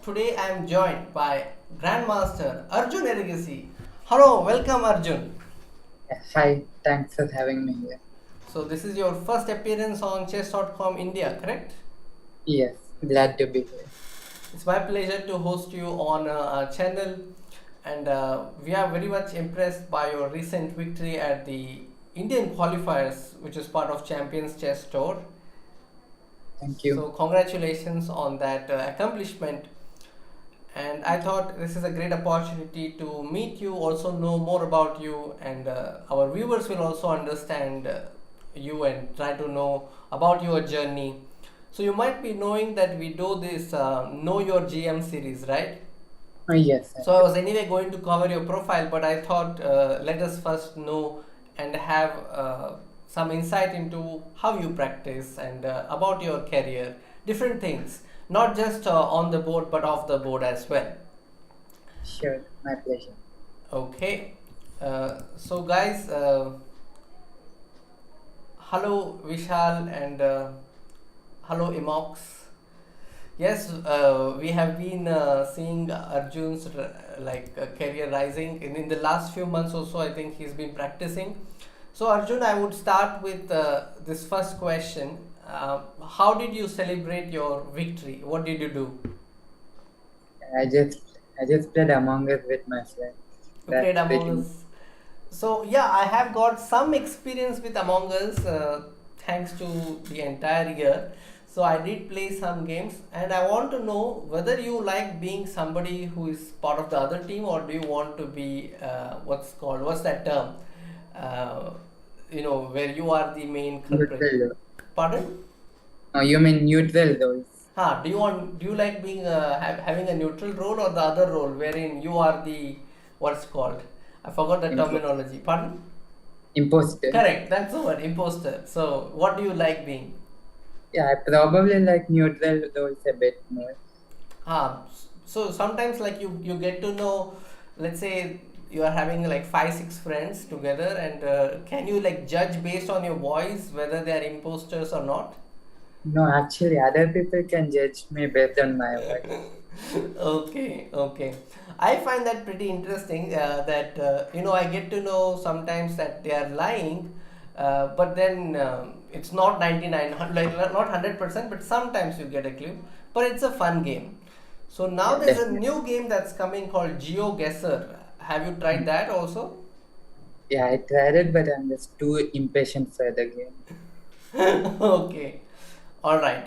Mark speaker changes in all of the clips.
Speaker 1: Today I am joined by Grandmaster Arjun Erigaisi. Hello, welcome Arjun.
Speaker 2: Yeah, hi, thanks for having me here.
Speaker 1: So this is your first appearance on chess.com India, correct?
Speaker 2: Yes, glad to be here.
Speaker 1: It's my pleasure to host you on our channel, and we are very much impressed by your recent victory at the Indian Qualifiers, which is part of Champions Chess Tour.
Speaker 2: Thank you.
Speaker 1: So congratulations on that accomplishment. And I thought this is a great opportunity to meet you, also know more about you, and our viewers will also understand you and try to know about your journey. So you might be knowing that we do this Know Your GM series, right?
Speaker 2: Yes, I
Speaker 1: So I
Speaker 2: do.
Speaker 1: was anyway going to cover your profile, but I thought let us first know and have some insight into how you practice and about your career, different things, not just on the board but off the board as well.
Speaker 2: Sure, my pleasure.
Speaker 1: Okay, so guys, hello Vishal and hello Emox. Yes, we have been seeing Arjun's career rising in the last few months or so. I think he's been practicing. So Arjun, I would start with this first question. How did you celebrate your victory? What did you do?
Speaker 2: I just I just played Among Us with my friends.
Speaker 1: You played
Speaker 2: That's pretty
Speaker 1: Among
Speaker 2: much.
Speaker 1: Us. So yeah, I have got some experience with Among Us thanks to the entire year. So I did play some games, and I want to know whether you like being somebody who is part of the other team, or do you want to be what's that term? Uh, where you are the main culprit.
Speaker 2: Neutral.
Speaker 1: Pardon?
Speaker 2: Oh, you mean neutral roles?
Speaker 1: Do you like being having a neutral role or the other role wherein you are the what's called? I forgot the
Speaker 2: Impo-
Speaker 1: terminology. Pardon?
Speaker 2: Imposter.
Speaker 1: Correct. That's the word. Imposter. So what do you like being?
Speaker 2: Yeah, I probably like neutral roles a bit more.
Speaker 1: So sometimes like you get to know, let's say you are having like five six friends together, and can you like judge based on your voice whether they are imposters or not?
Speaker 2: No, actually, other people can judge me based on my voice.
Speaker 1: Okay, okay. I find that pretty interesting. That I get to know sometimes that they are lying, but then it's not 99, like not 100%, but sometimes you get a clue. But it's a fun game. So now
Speaker 2: Yeah,
Speaker 1: there's a
Speaker 2: definitely.
Speaker 1: new game that's coming called Geo Guesser. Have you tried that also?
Speaker 2: Yeah, I tried it, but I'm just too impatient for the game.
Speaker 1: Okay. All right.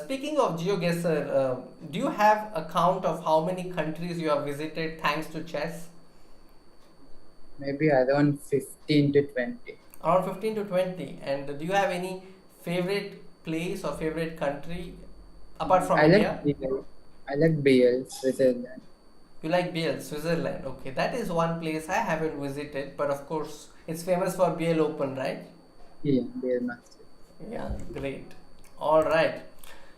Speaker 1: Speaking of GeoGuessr, do you have a count of how many countries you have visited thanks to chess?
Speaker 2: Maybe around 15 to 20.
Speaker 1: Around 15 to 20. And do you have any favorite place or favorite country apart from
Speaker 2: I like
Speaker 1: India?
Speaker 2: BL. I like BL, Switzerland.
Speaker 1: You like BL, Switzerland. Okay, that is one place I haven't visited, but of course, it's famous for BL Open, right?
Speaker 2: Yeah, BL Master.
Speaker 1: Yeah, great. All right.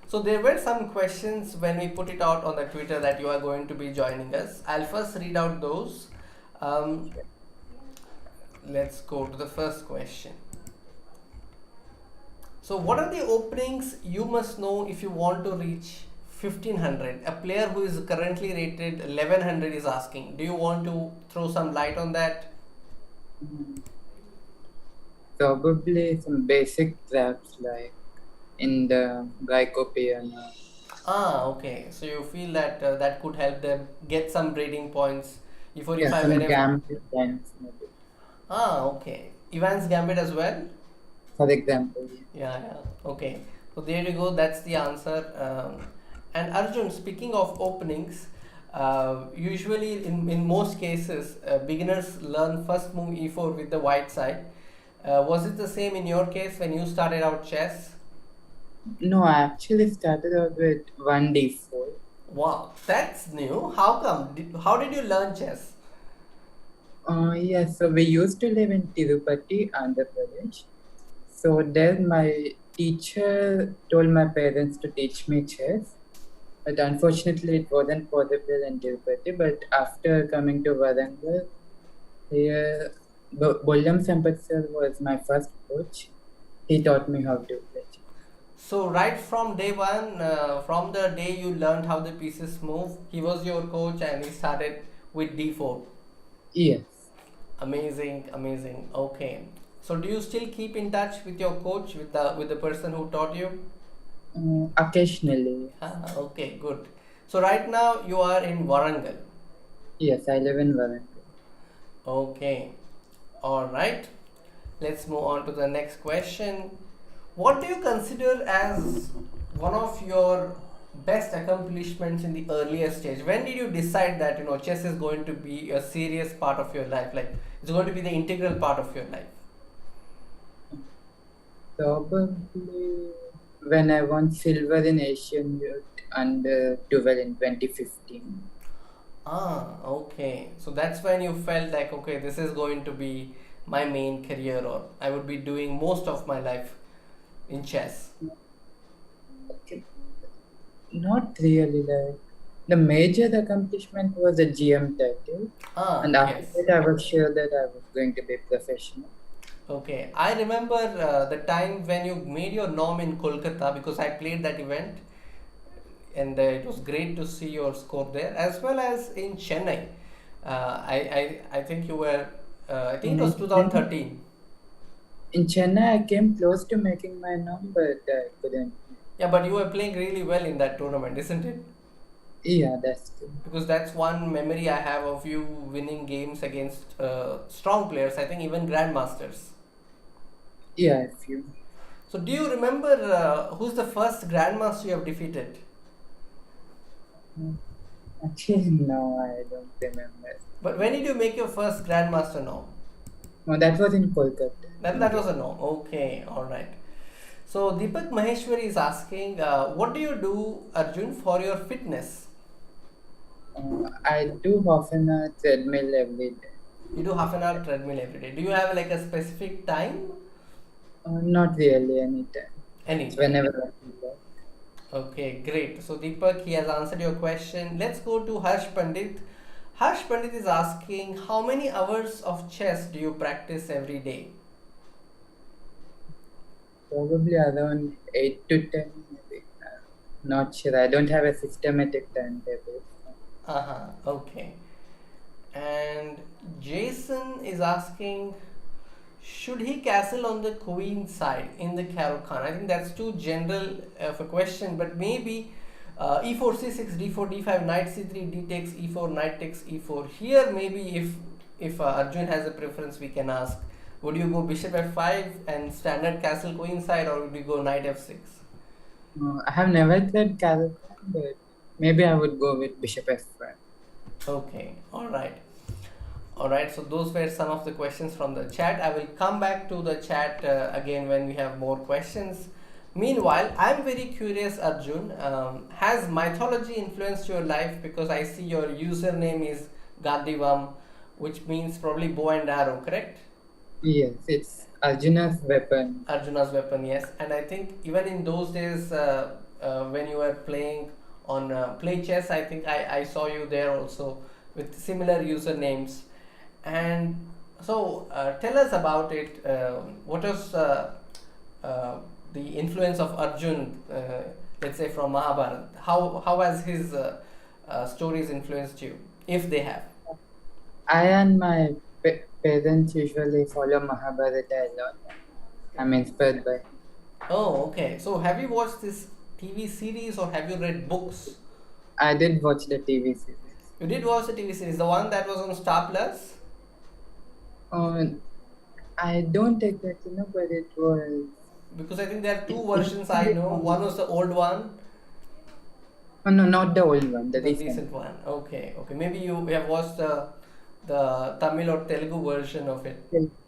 Speaker 1: So there were some questions when we put it out on the Twitter that you are going to be joining us. I'll first read out those. Um, let's go to the first question. So, what are the openings you must know if you want to reach 1500? A player who is currently rated 1100 is asking. Do you want to throw some light on that?
Speaker 2: Mm, Probably some basic traps like in the Glycopiana.
Speaker 1: Okay. So you feel that that could help them get some rating points.
Speaker 2: Yeah,
Speaker 1: If I
Speaker 2: some
Speaker 1: whenever.
Speaker 2: gambit lines maybe.
Speaker 1: Okay. Ivan's Gambit as well.
Speaker 2: For example, yeah.
Speaker 1: Yeah, yeah. Okay. So there you go. That's the answer. And Arjun, speaking of openings, usually in most cases, beginners learn first move e4 with the white side. Was it the same in your case when you started out chess?
Speaker 2: No, I actually started out with 1d4.
Speaker 1: Wow, that's new. How come? How did you learn chess?
Speaker 2: Yeah, so we used to live in Tirupati, Andhra Pradesh. So there my teacher told my parents to teach me chess. But unfortunately, it wasn't possible in Tirupati. But after coming to Varangal, here, Bollam Sampath sir was my first coach. He taught me how to play chess.
Speaker 1: So right from day one, from the day you learned how the pieces move, he was your coach and he started with D4.
Speaker 2: Yes,
Speaker 1: Amazing, amazing. Okay. So do you still keep in touch with your coach, with the person who taught you?
Speaker 2: occasionally.
Speaker 1: Ah, okay, good. So right now you are in Warangal.
Speaker 2: Yes, I live in Varanasi.
Speaker 1: Okay. All right. Let's move on to the next question. What do you consider as one of your best accomplishments in the earlier stage? When did you decide that chess is going to be a serious part of your life? Like it's going to be the integral part of your life.
Speaker 2: Probably when I won silver in Asian Youth under 12 in 2015.
Speaker 1: Ah, okay. So that's when you felt like, okay, this is going to be my main career, or I would be doing most of my life in chess.
Speaker 2: Okay. Not really, like the major accomplishment was a GM title,
Speaker 1: Ah,
Speaker 2: and after
Speaker 1: yes.
Speaker 2: that I was sure that I was going to be professional.
Speaker 1: Okay. I remember the time when you made your norm in Kolkata because I played that event and it was great to see your score there as well as in Chennai. I think you were, I think it was
Speaker 2: In Chennai,
Speaker 1: 2013.
Speaker 2: in Chennai, I came close to making my number, but I couldn't.
Speaker 1: Yeah, but you were playing really well in that tournament, isn't it?
Speaker 2: Yeah, that's true.
Speaker 1: Because that's one memory I have of you winning games against strong players. I think even grandmasters.
Speaker 2: Yeah, a few.
Speaker 1: So, do you remember who's the first grandmaster you have defeated?
Speaker 2: Mm, Actually, no, I don't remember.
Speaker 1: But when did you make your first grandmaster now?
Speaker 2: No, that was in Kolkata,
Speaker 1: That
Speaker 2: India.
Speaker 1: was a no. Okay, all right. So Deepak Maheshwari is asking, what do you do, Arjun, for your fitness?
Speaker 2: I do half an hour treadmill every day.
Speaker 1: You do half an hour treadmill every day. Do you have like a specific time?
Speaker 2: Not really anytime. It's
Speaker 1: Anytime.
Speaker 2: whenever I feel like.
Speaker 1: Okay, great. So Deepak, he has answered your question. Let's go to Harsh Pandit. Harsh Pandit is asking, how many hours of chess do you practice every day?
Speaker 2: Probably around 8 to 10, maybe. Not sure. I don't have a systematic timetable.
Speaker 1: Uh-huh. Okay. And Jason is asking, should he castle on the queen side in the Karo Khan? I think that's too general of a question, but maybe e4 c6 d4 d5 knight c3 d takes e4 knight takes e4. Here maybe if Arjun has a preference, we can ask, would you go bishop f5 and standard castle queen side, or would you go knight f6?
Speaker 2: I have never tried California, but maybe I would go with Bishop F5.
Speaker 1: Okay, all right. All right, so those were some of the questions from the chat. I will come back to the chat again when we have more questions. Meanwhile, I'm very curious, Arjun. Has mythology influenced your life? Because I see your username is Gandivam, which means probably bow and arrow, correct?
Speaker 2: Yes, it's Arjuna's weapon.
Speaker 1: Arjuna's weapon, yes. And I think even in those days, when you were playing on Play Chess, I think I saw you there also with similar usernames. And so, tell us about it. What was uh, the influence of Arjun, let's say from Mahabharata? How has his stories influenced you, if they have?
Speaker 2: I and my parents usually follow Mahabharata a lot. I'm inspired by him.
Speaker 1: Oh, okay. So, have you watched this TV series or have you read books?
Speaker 2: I did watch the TV series.
Speaker 1: You did watch the TV series, the one that was on Star Plus?
Speaker 2: Uh, I don't exactly know, but it was.
Speaker 1: Because I think there are two
Speaker 2: It
Speaker 1: versions I know. One was the old one,
Speaker 2: oh, no, not the old one, the
Speaker 1: the
Speaker 2: recent
Speaker 1: recent one. Okay, okay. Maybe you have watched the Tamil or Telugu version of it.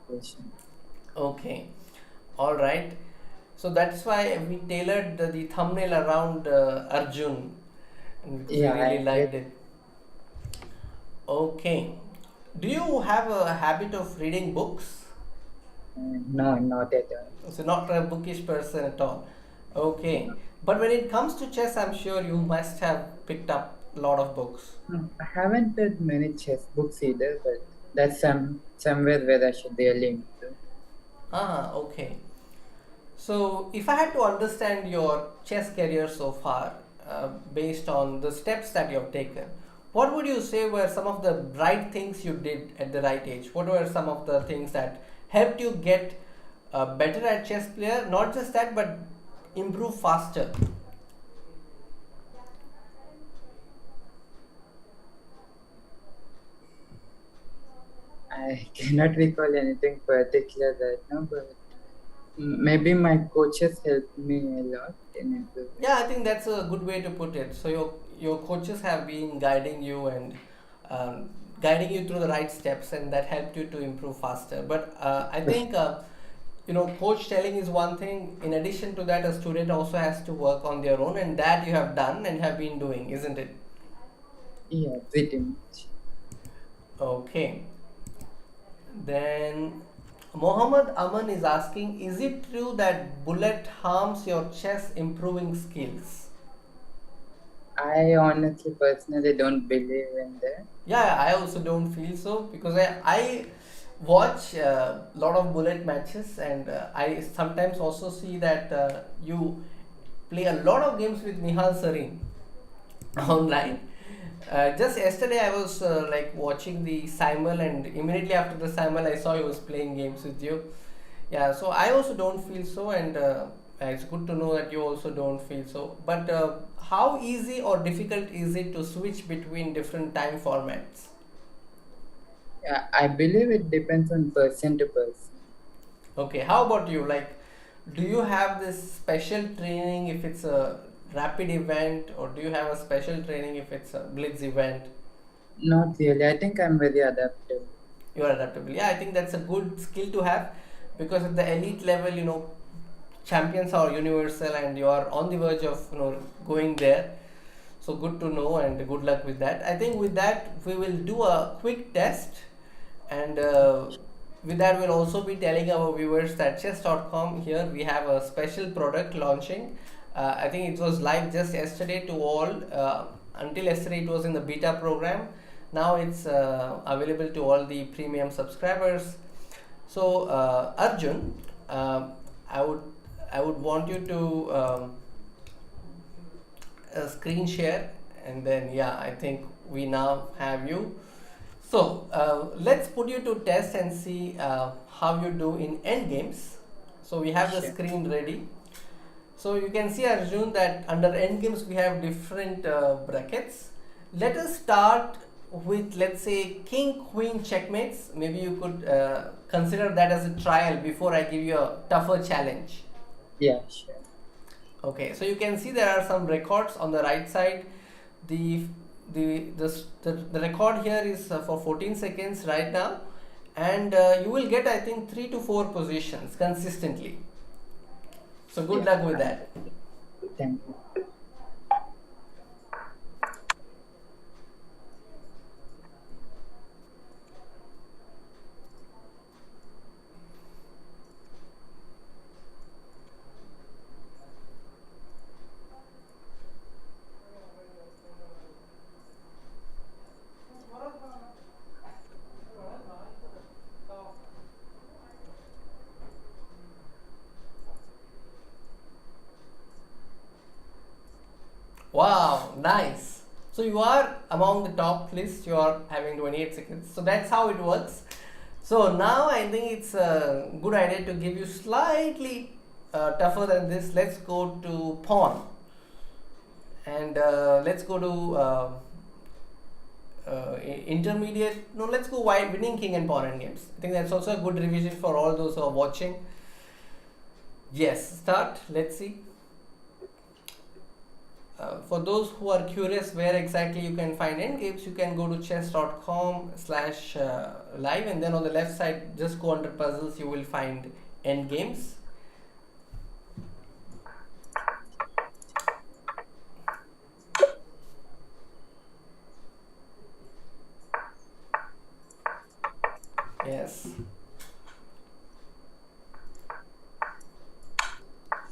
Speaker 2: version.
Speaker 1: Okay, all right. So that's why we tailored the thumbnail around Arjun, and because we
Speaker 2: Yeah,
Speaker 1: really
Speaker 2: I read.
Speaker 1: liked it. Okay. Do you have a habit of reading books?
Speaker 2: No, not at all.
Speaker 1: So not a bookish person at all. Okay. But when it comes to chess, I'm sure you must have picked up a lot of books.
Speaker 2: No, I haven't read many chess books either, but that's somewhere where I should really improve.
Speaker 1: Ah, okay. So, if I had to understand your chess career so far, based on the steps that you have taken, what would you say were some of the right things you did at the right age? What were some of the things that helped you get better at chess player? Not just that, but improve faster.
Speaker 2: I cannot recall anything particular right now, but maybe my coaches helped me a lot in improving.
Speaker 1: Yeah, I think that's a good way to put it. So your coaches have been guiding you and um, guiding you through the right steps, and that helped you to improve faster. But I think coach telling is one thing. In addition to that, a student also has to work on their own, and that you have done and have been doing, isn't it?
Speaker 2: Yeah, pretty much.
Speaker 1: Okay. Then Mohammed Aman is asking, is it true that bullet harms your chess improving skills?
Speaker 2: I honestly, personally don't believe in that.
Speaker 1: Yeah, I also don't feel so because I watch a lot of bullet matches, and I sometimes also see that you play a lot of games with Nihal Sarin online. Just yesterday, I was like watching the Simul, and immediately after the Simul, I saw he was playing games with you. Yeah, so I also don't feel so, and it's good to know that you also don't feel so. But how easy or difficult is it to switch between different time formats?
Speaker 2: Yeah, I believe it depends on person to person.
Speaker 1: Okay, how about you? Like, do you have this special training if it's a rapid event, or do you have a special training if it's a blitz event?
Speaker 2: Not really. I think I'm very adaptable.
Speaker 1: You are adaptable. Yeah, I think that's a good skill to have because at the elite level, champions are universal, and you are on the verge of going there. So good to know, and good luck with that. I think with that we will do a quick test, and with that we'll also be telling our viewers that chess.com here we have a special product launching. I think it was live just yesterday to all. Until yesterday it was in the beta program. Now it's available to all the premium subscribers. So Arjun, I would I would want you to screen share, and then yeah, I think we now have you. So let's put you to test and see how you do in end games. So we have the
Speaker 2: Sure.
Speaker 1: screen ready. So you can see, Arjun, that under end games we have different brackets. Let us start with, let's say, king queen checkmates. Maybe you could consider that as a trial before I give you a tougher challenge.
Speaker 2: Yeah, sure.
Speaker 1: Okay, so you can see there are some records on the right side. The the record here is for 14 seconds right now, and you will get, I think, 3 to 4 positions consistently. So good
Speaker 2: Yeah,
Speaker 1: luck with that.
Speaker 2: thank you.
Speaker 1: Wow, nice. So you are among the top list. You are having 28 seconds. So that's how it works. So now I think it's a good idea to give you slightly tougher than this. Let's go to pawn, and let's go to intermediate. No, let's go wide winning king and pawn end games. I think that's also a good revision for all those who are watching. Yes, start. Let's see. For those who are curious where exactly you can find end games, you can go to chess.com/live, and then on the left side, just go under puzzles, you will find end games. Yes.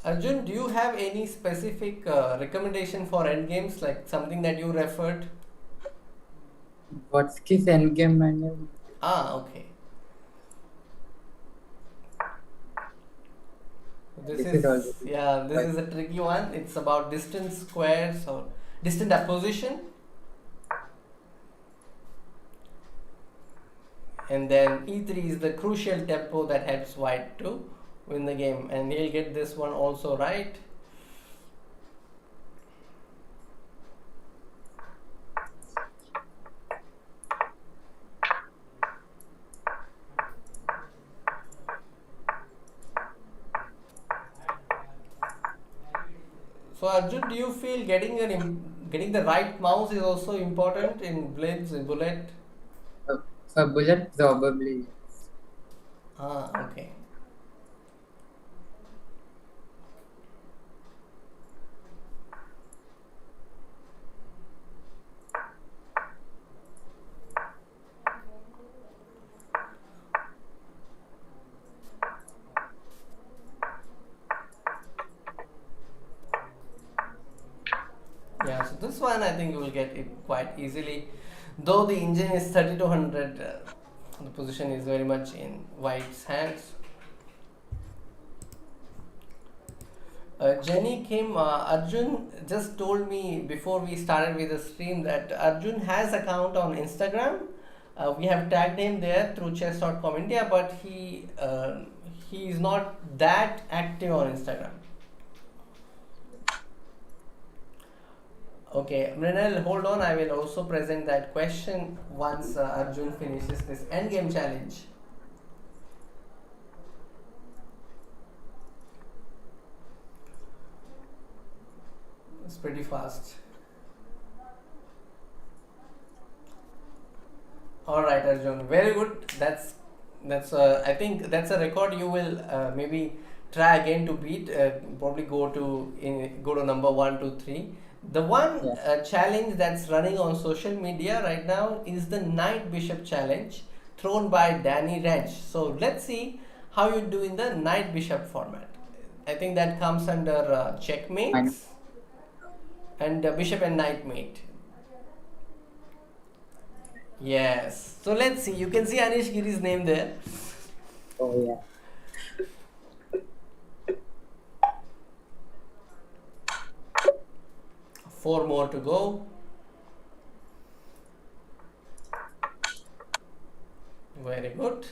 Speaker 1: Arjun, do you have any specific recommendation for end games, like something that you referred?
Speaker 2: What's his endgame manual?
Speaker 1: Ah, okay. This
Speaker 2: This is
Speaker 1: is,
Speaker 2: already
Speaker 1: yeah, this
Speaker 2: quite.
Speaker 1: is a tricky one. It's about distant squares or distant opposition. And then e3 is the crucial tempo that helps white to win the game. And he'll get this one also right. So Arjun, do you feel getting the right mouse is also important in blitz, in bullet?
Speaker 2: For bullet, probably.
Speaker 1: Ah, okay. Yeah, so this one I think you will get it quite easily. Though the engine is 3200, the position is very much in white's hands. Jenny came, Arjun just told me before we started with the stream that Arjun has account on Instagram. We have tagged him there through chess.com India, but he is not that active on Instagram. Okay, Mrinal, hold on. I will also present that question once Arjun finishes this endgame challenge. It's pretty fast. All right, Arjun. Very good. That's. I think that's a record you will maybe try again to beat. Probably go to number 1, 2, 3. The one
Speaker 2: Yeah.
Speaker 1: challenge that's running on social media right now is the Knight Bishop challenge thrown by Danny Rench. So let's see how you do in the Knight Bishop format. I think that comes under
Speaker 2: I know.
Speaker 1: checkmates and Bishop and Knight mate. Yes. So let's see. You can see Anish Giri's name there.
Speaker 2: Oh, yeah.
Speaker 1: Four more to go. Very good.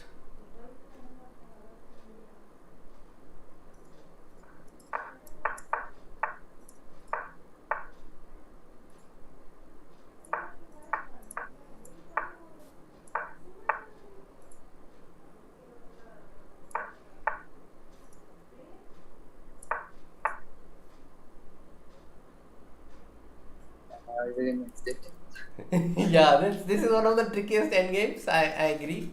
Speaker 2: I already missed it.
Speaker 1: Yeah, this is one of the trickiest end games. I agree.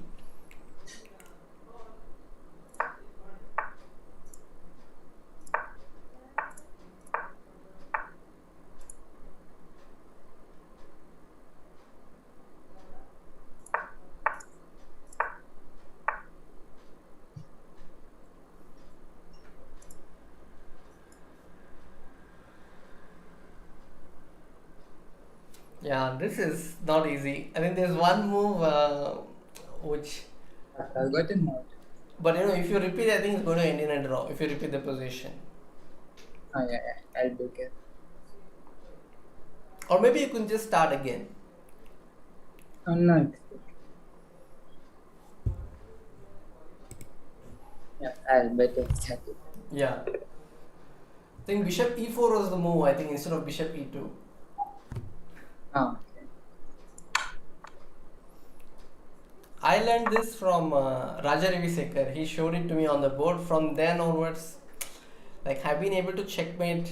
Speaker 1: Yeah, this is not easy. I think there's one move which,
Speaker 2: I've gotten more.
Speaker 1: but if you repeat, I think it's going to end in a draw. If you repeat the position,
Speaker 2: Oh, yeah, yeah. I'll do it.
Speaker 1: or maybe you can just start again.
Speaker 2: Oh, no. Yeah, I'll better start it.
Speaker 1: Yeah. I think Bishop E4 was the move. I think instead of Bishop E2.
Speaker 2: Oh, okay.
Speaker 1: I learned this from Raja Ravi Sekar. He showed it to me on the board. From then onwards, like I've been able to checkmate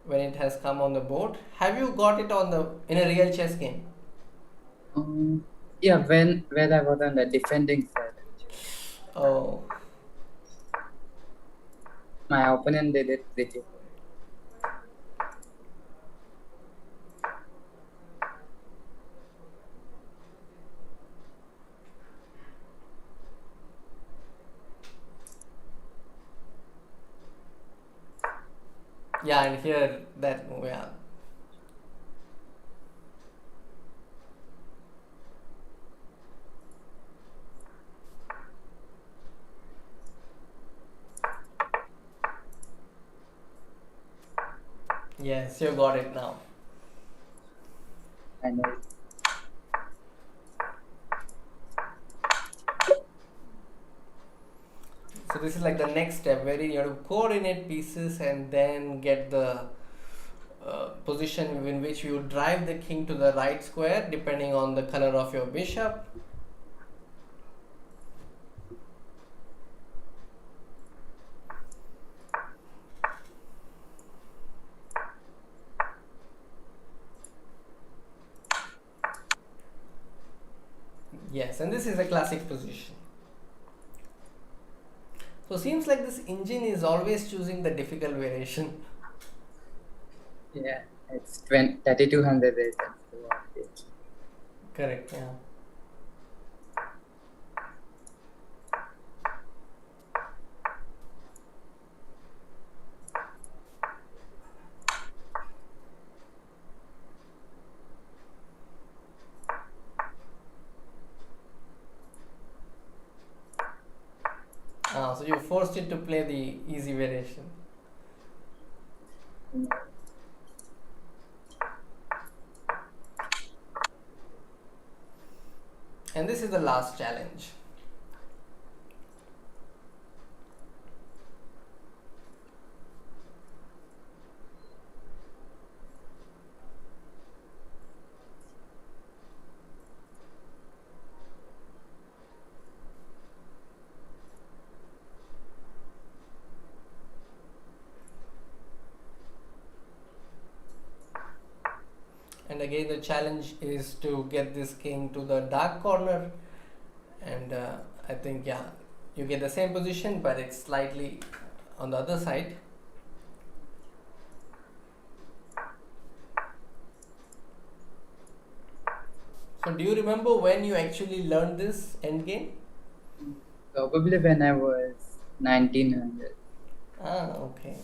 Speaker 1: when it has come on the board. Have you got it on the in a real chess game?
Speaker 2: Yeah, when I was on the defending side,
Speaker 1: Oh,
Speaker 2: my opponent did it pretty well.
Speaker 1: yeah, and here that move, yeah. Yes, you got it now.
Speaker 2: I know.
Speaker 1: So this is like the next step where you have to coordinate pieces and then get the position in which you drive the king to the right square depending on the color of your bishop. Yes, and this is a classic position. So seems like this engine is always choosing the difficult variation.
Speaker 2: Yeah, it's 3200 reasons to watch it.
Speaker 1: Correct, yeah. So you forced it to play the easy variation.
Speaker 2: You know.
Speaker 1: And this is the last challenge. And again, the challenge is to get this king to the dark corner. And I think, yeah, you get the same position, but it's slightly on the other side. So do you remember when you actually learned this endgame?
Speaker 2: Probably when I was 1900.
Speaker 1: Okay.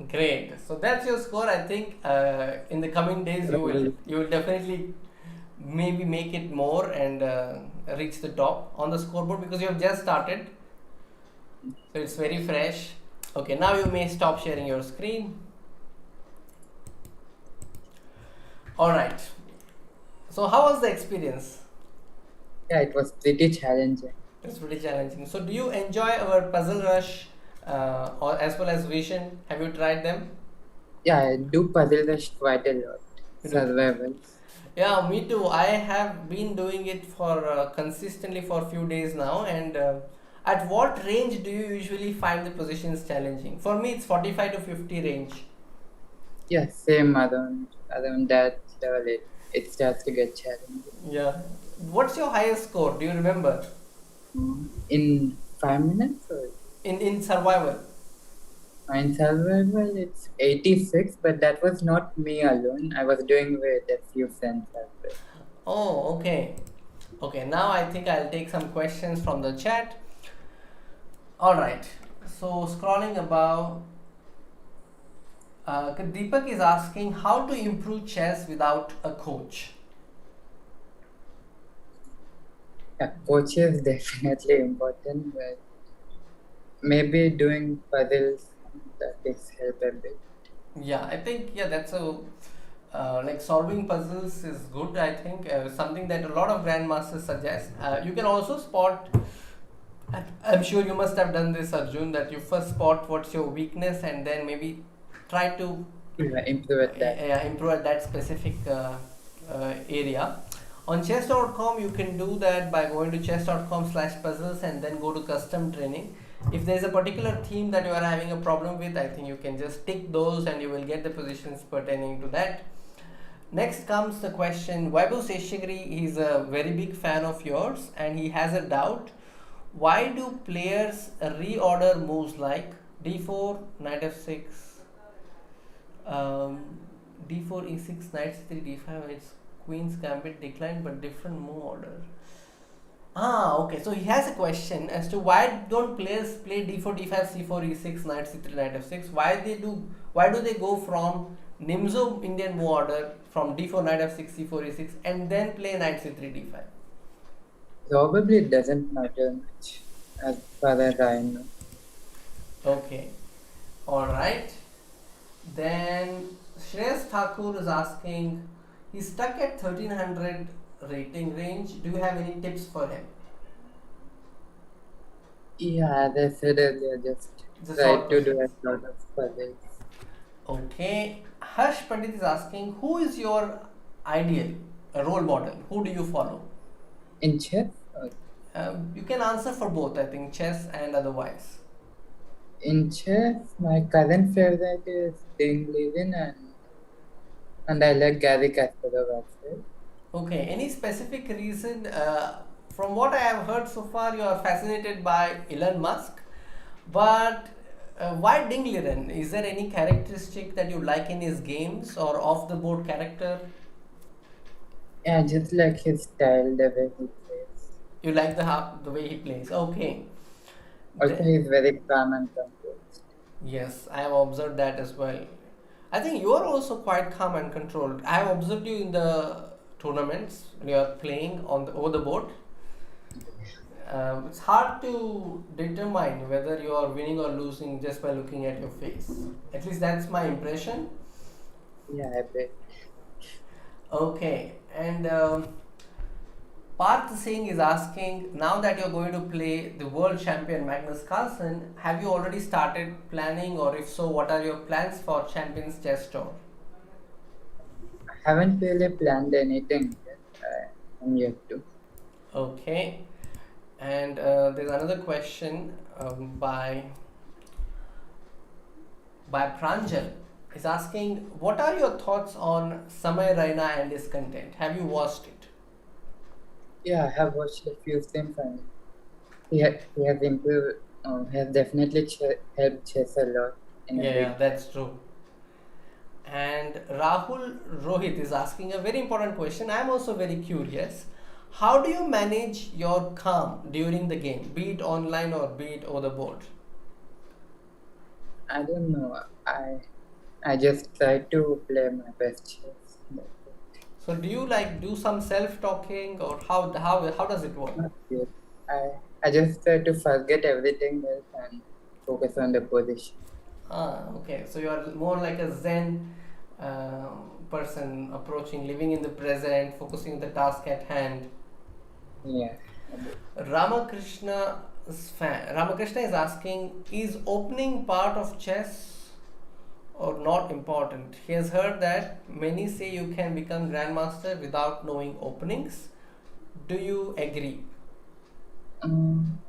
Speaker 1: Great. So that's your score. I think in the coming days
Speaker 2: Probably.
Speaker 1: you will definitely maybe make it more and reach the top on the scoreboard because you have just started. So it's very fresh. Okay, now you may stop sharing your screen. All right. So how was the experience?
Speaker 2: Yeah, it was pretty challenging.
Speaker 1: It's pretty challenging. So do you enjoy our puzzle rush or as well as vision? Have you tried them?
Speaker 2: Yeah, I do puzzle rush quite a lot.
Speaker 1: You do.
Speaker 2: Survivals.
Speaker 1: Yeah, me too. I have been doing it for consistently for a few days now. And at what range do you usually find the positions challenging? For me, it's 45 to 50 range.
Speaker 2: Yeah, same around that level. It starts to get challenging.
Speaker 1: Yeah. What's your highest score? Do you remember?
Speaker 2: In 5 minutes or
Speaker 1: In survival?
Speaker 2: in survival, it's 86, but that was not me alone. I was doing with a few friends as well.
Speaker 1: Oh, okay. Okay, now I think I'll take some questions from the chat. All right. So scrolling above, Deepak is asking how to improve chess without a coach.
Speaker 2: Yeah, coach is definitely important, but maybe doing puzzles that is help a bit.
Speaker 1: Yeah, I think yeah that's a like solving puzzles is good. I think something that a lot of grandmasters suggest. You can also spot. I'm sure you must have done this, Arjun. That you first spot what's your weakness and then maybe try to
Speaker 2: Yeah, improve at that.
Speaker 1: improve at that specific area. On chess.com, you can do that by going to chess.com/puzzles and then go to custom training. If there's a particular theme that you are having a problem with, I think you can just tick those and you will get the positions pertaining to that. Next comes the question. Vaibhav Seshagiri is a very big fan of yours and he has a doubt. Why do players reorder moves like d4, knight f6, um, d4, e6, knight c3, d5? It's queen's gambit declined but different move order. Okay. So he has a question as to why don't players play d4, d5, c4, e6, knight c3, knight f6? Why they do? Why do they go from Nimzo Indian move order from d4, knight f6, c4, e6, and then play knight c3, d5?
Speaker 2: Probably it doesn't matter much as far as I know.
Speaker 1: Okay. All right. Then Shreyas Thakur is asking, he's stuck at 1300 rating range. Do you have any tips for him?
Speaker 2: Yeah, as I said earlier, just
Speaker 1: Just
Speaker 2: try
Speaker 1: all
Speaker 2: to do
Speaker 1: questions.
Speaker 2: a lot of puzzles.
Speaker 1: Okay. Harsh Pandit is asking, who is your ideal role model? Who do you follow?
Speaker 2: In chess,
Speaker 1: You can answer for both, I think, chess and otherwise.
Speaker 2: my current favorite is Ding Levin and I like Gary Kasparov as well.
Speaker 1: Okay. Any specific reason? From what I have heard so far, you are fascinated by Elon Musk. But why Ding Liren? Is there any characteristic that you like in his games or off the board character?
Speaker 2: Yeah, just like his style, the way he plays.
Speaker 1: You like the way he plays? Okay.
Speaker 2: Also,
Speaker 1: The,
Speaker 2: he's very calm and composed.
Speaker 1: yes, I have observed that as well. I think you are also quite calm and controlled. I have observed you in the tournaments when you are playing on the over the board. It's hard to determine whether you are winning or losing just by looking at your face. At least that's my impression.
Speaker 2: Yeah, I bet.
Speaker 1: Okay, and Parth Singh is asking, now that you're going to play the world champion Magnus Carlsen, have you already started planning, or if so, what are your plans for Champions Chess Tour?
Speaker 2: I haven't really planned anything yet. I'm yet to.
Speaker 1: Okay, and there's another question by Pranjal. Is asking, what are your thoughts on Samay Raina and his content? Have you watched it?
Speaker 2: Yeah, I have watched a few things and he has improved, has definitely helped chess a lot in a
Speaker 1: Yeah,
Speaker 2: big way.
Speaker 1: that's true. And Rahul Rohit is asking a very important question. I'm also very curious. How do you manage your calm during the game, be it online or be it over the board?
Speaker 2: I don't know. I just try to play my best chess. That's it.
Speaker 1: So do you like do some self-talking, or how does it work?
Speaker 2: Not yet. I just try to forget everything else and focus on the position.
Speaker 1: Okay. So you are more like a Zen uh, person approaching, living in the present, focusing on the task at hand.
Speaker 2: Yeah, a bit.
Speaker 1: Ramakrishna is asking, is opening part of chess or not important? He has heard that many say you can become grandmaster without knowing openings. Do you agree?
Speaker 2: Um,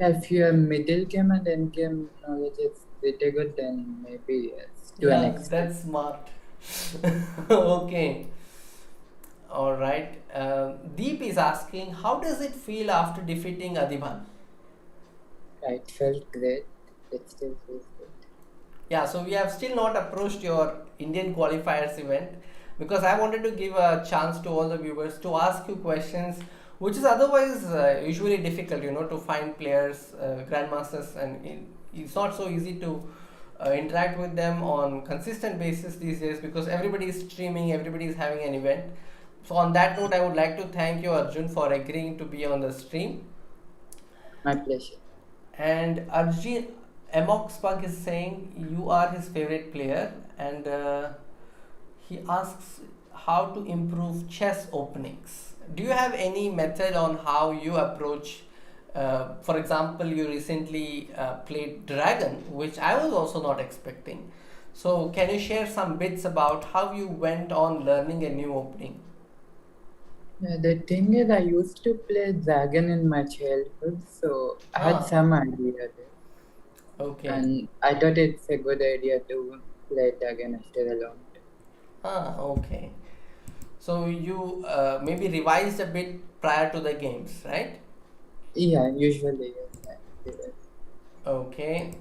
Speaker 2: yeah, if your middle game and end game knowledge is pretty good, then maybe yes, to an
Speaker 1: Yeah,
Speaker 2: extent.
Speaker 1: that's smart. Okay, all right. Deep is asking, how does it feel after defeating Adhiban?
Speaker 2: Yeah, it felt great. It still feels good.
Speaker 1: Yeah, so we have still not approached your Indian Qualifiers event because I wanted to give a chance to all the viewers to ask you questions, which is otherwise usually difficult, to find players, grandmasters, and it's not so easy to interact with them on consistent basis these days because everybody is streaming, everybody is having an event. So on that note, I would like to thank you, Arjun, for agreeing to be on the stream.
Speaker 2: My pleasure.
Speaker 1: And Arjun Amoxbug is saying you are his favorite player, and he asks how to improve chess openings. Do you have any method on how you approach? For example, you recently played Dragon, which I was also not expecting. So, can you share some bits about how you went on learning a new opening?
Speaker 2: Yeah, the thing is, I used to play Dragon in my childhood, so I had
Speaker 1: Ah,
Speaker 2: some idea there.
Speaker 1: okay.
Speaker 2: And I thought it's a good idea to play it again after a long time.
Speaker 1: Okay. So you maybe revised a bit prior to the games, right?
Speaker 2: Yeah, usually, yes, I do that.
Speaker 1: Okay.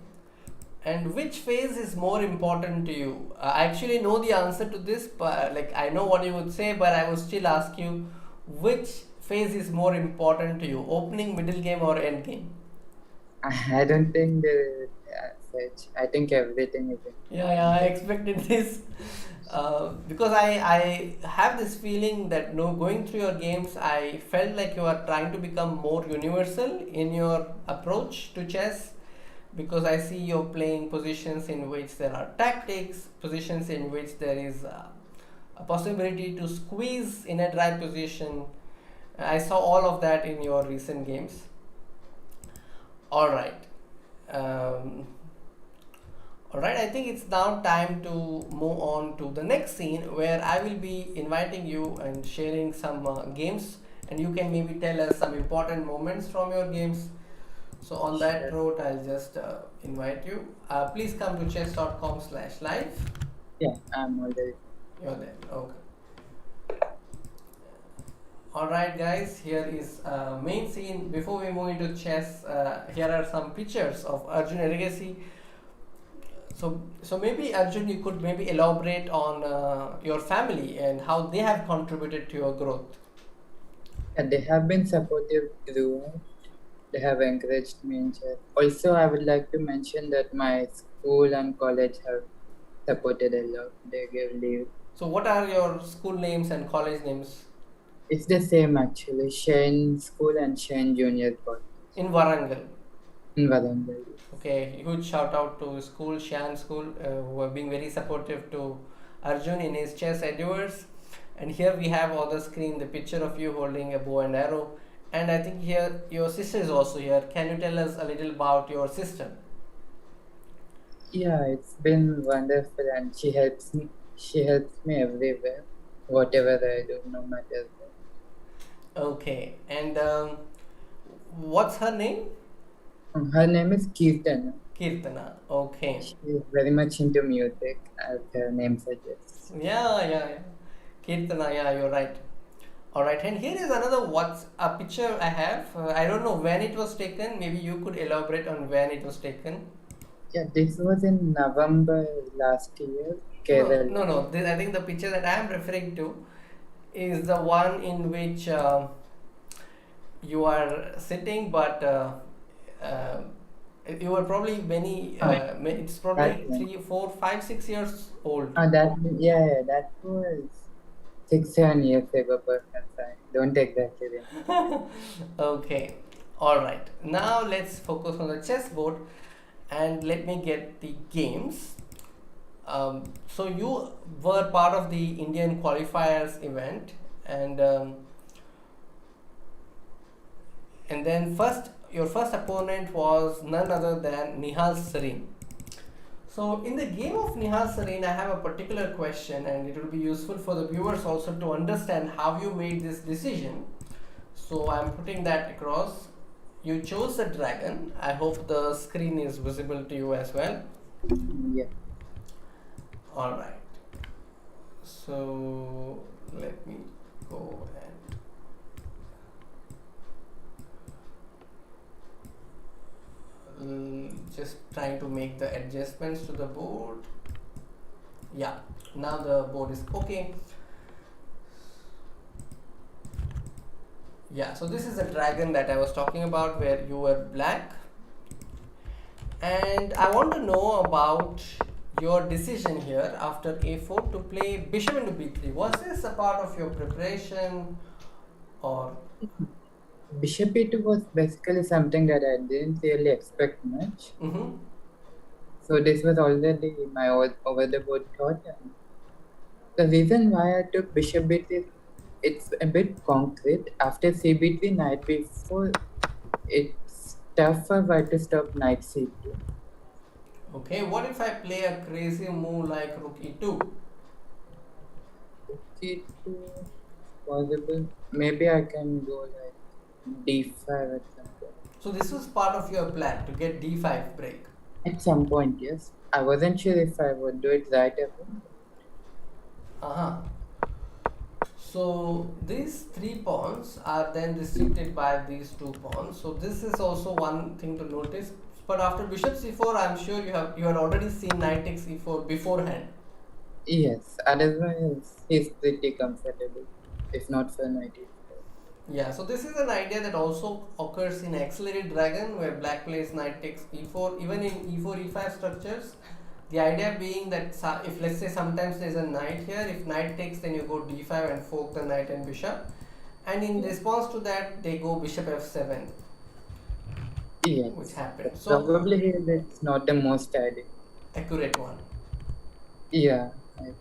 Speaker 1: And which phase is more important to you? I actually know the answer to this, but like I know what you would say, but I will still ask you which phase is more important to you, opening, middle game, or end game?
Speaker 2: I don't think there is such. I think everything is
Speaker 1: Yeah, yeah, I
Speaker 2: important.
Speaker 1: expected this. Because I have this feeling that no, going through your games, I felt like you are trying to become more universal in your approach to chess. Because I see you're playing positions in which there are tactics, positions in which there is a possibility to squeeze in a dry position. I saw all of that in your recent games. All right. Um, all right, I think it's now time to move on to the next scene where I will be inviting you and sharing some games, and you can maybe tell us some important moments from your games. So on that
Speaker 2: Sure.
Speaker 1: route, I'll just invite you. Please come to chess.com/live.
Speaker 2: Yeah, I'm already.
Speaker 1: You're there. Okay. All right, guys. Here is main scene. Before we move into chess, here are some pictures of Arjun Erigaisi. So maybe Arjun, you could maybe elaborate on your family and how they have contributed to your growth.
Speaker 2: Yeah, they have been supportive throughout. They have encouraged me in chess. Also, I would like to mention that my school and college have supported a lot. They gave leave.
Speaker 1: So what are your school names and college names?
Speaker 2: It's the same actually. Shane School and Shane Junior College
Speaker 1: In Warangal.
Speaker 2: in Varangal.
Speaker 1: Okay, huge shout out to school, Shan School, who are being very supportive to Arjun in his chess endeavors. And here we have on the screen the picture of you holding a bow and arrow. And I think here your sister is also here. Can you tell us a little about your sister?
Speaker 2: Yeah, it's been wonderful, and she helps me. She helps me everywhere, whatever I do, no matter what.
Speaker 1: Okay, and what's her name?
Speaker 2: Her name is Kirtana.
Speaker 1: Kirtana. Okay.
Speaker 2: She is very much into music, as her name suggests.
Speaker 1: Yeah, yeah, yeah. Kirtana, yeah, you're right. All right, and here is another what's a picture I have. I don't know when it was taken. Maybe you could elaborate on when it was taken.
Speaker 2: Yeah, this was in November last year,
Speaker 1: No,
Speaker 2: Kerala.
Speaker 1: no, no. This, I think the picture that I am referring to is the one in which you are sitting, but uh, you were probably
Speaker 2: Ah,
Speaker 1: it's
Speaker 2: that
Speaker 1: probably
Speaker 2: one.
Speaker 1: 3, 4, 5, 6 years old.
Speaker 2: Yeah, that was 6, 7 years ago, perhaps. I don't exactly remember.
Speaker 1: Okay, all right. Now let's focus on the chessboard and let me get the games. So you were part of the Indian Qualifiers event, and then first your first opponent was none other than Nihal Sareen. So in the game of Nihal Sareen, I have a particular question, and it will be useful for the viewers also to understand how you made this decision. So I'm putting that across. You chose the dragon. I hope the screen is visible to you as well.
Speaker 2: Yeah.
Speaker 1: All right. So let me go and just trying to make the adjustments to the board. Yeah, now the board is okay. Yeah, so this is the dragon that I was talking about where you were black. And I want to know about your decision here after a4 to play bishop into b3. Was this a part of your preparation or?
Speaker 2: Bishop E2 was basically something that I didn't really expect much.
Speaker 1: Mm-hmm.
Speaker 2: So this was already my over the board thought. And the reason why I took Bishop B3 is it's a bit concrete. After CB3 knight B4, it's tougher while to stop knight C2.
Speaker 1: Okay, what if I play a crazy move like rook e2?
Speaker 2: C2 possible. Maybe I can go like D5 at some point.
Speaker 1: So this was part of your plan to get d5 break.
Speaker 2: At some point, yes. I wasn't sure if I would do it right away.
Speaker 1: Uh-huh. So these three pawns are then restricted by these two pawns. So this is also one thing to notice. But after bishop c4, I'm sure you had already seen knight takes e4 beforehand.
Speaker 2: Yes, otherwise he's pretty comfortable, if not for knight E4.
Speaker 1: Yeah, so this is an idea that also occurs in Accelerated Dragon where black plays knight takes e4, even in e4 e5 structures. The idea being that if let's say sometimes there's a knight here, if knight takes then you go d5 and fork the knight and bishop. And in
Speaker 2: Yeah.
Speaker 1: response to that, they go bishop f7, which
Speaker 2: Yes.
Speaker 1: happened.
Speaker 2: But
Speaker 1: So,
Speaker 2: probably it's not the most ideal.
Speaker 1: accurate one.
Speaker 2: Yeah. I,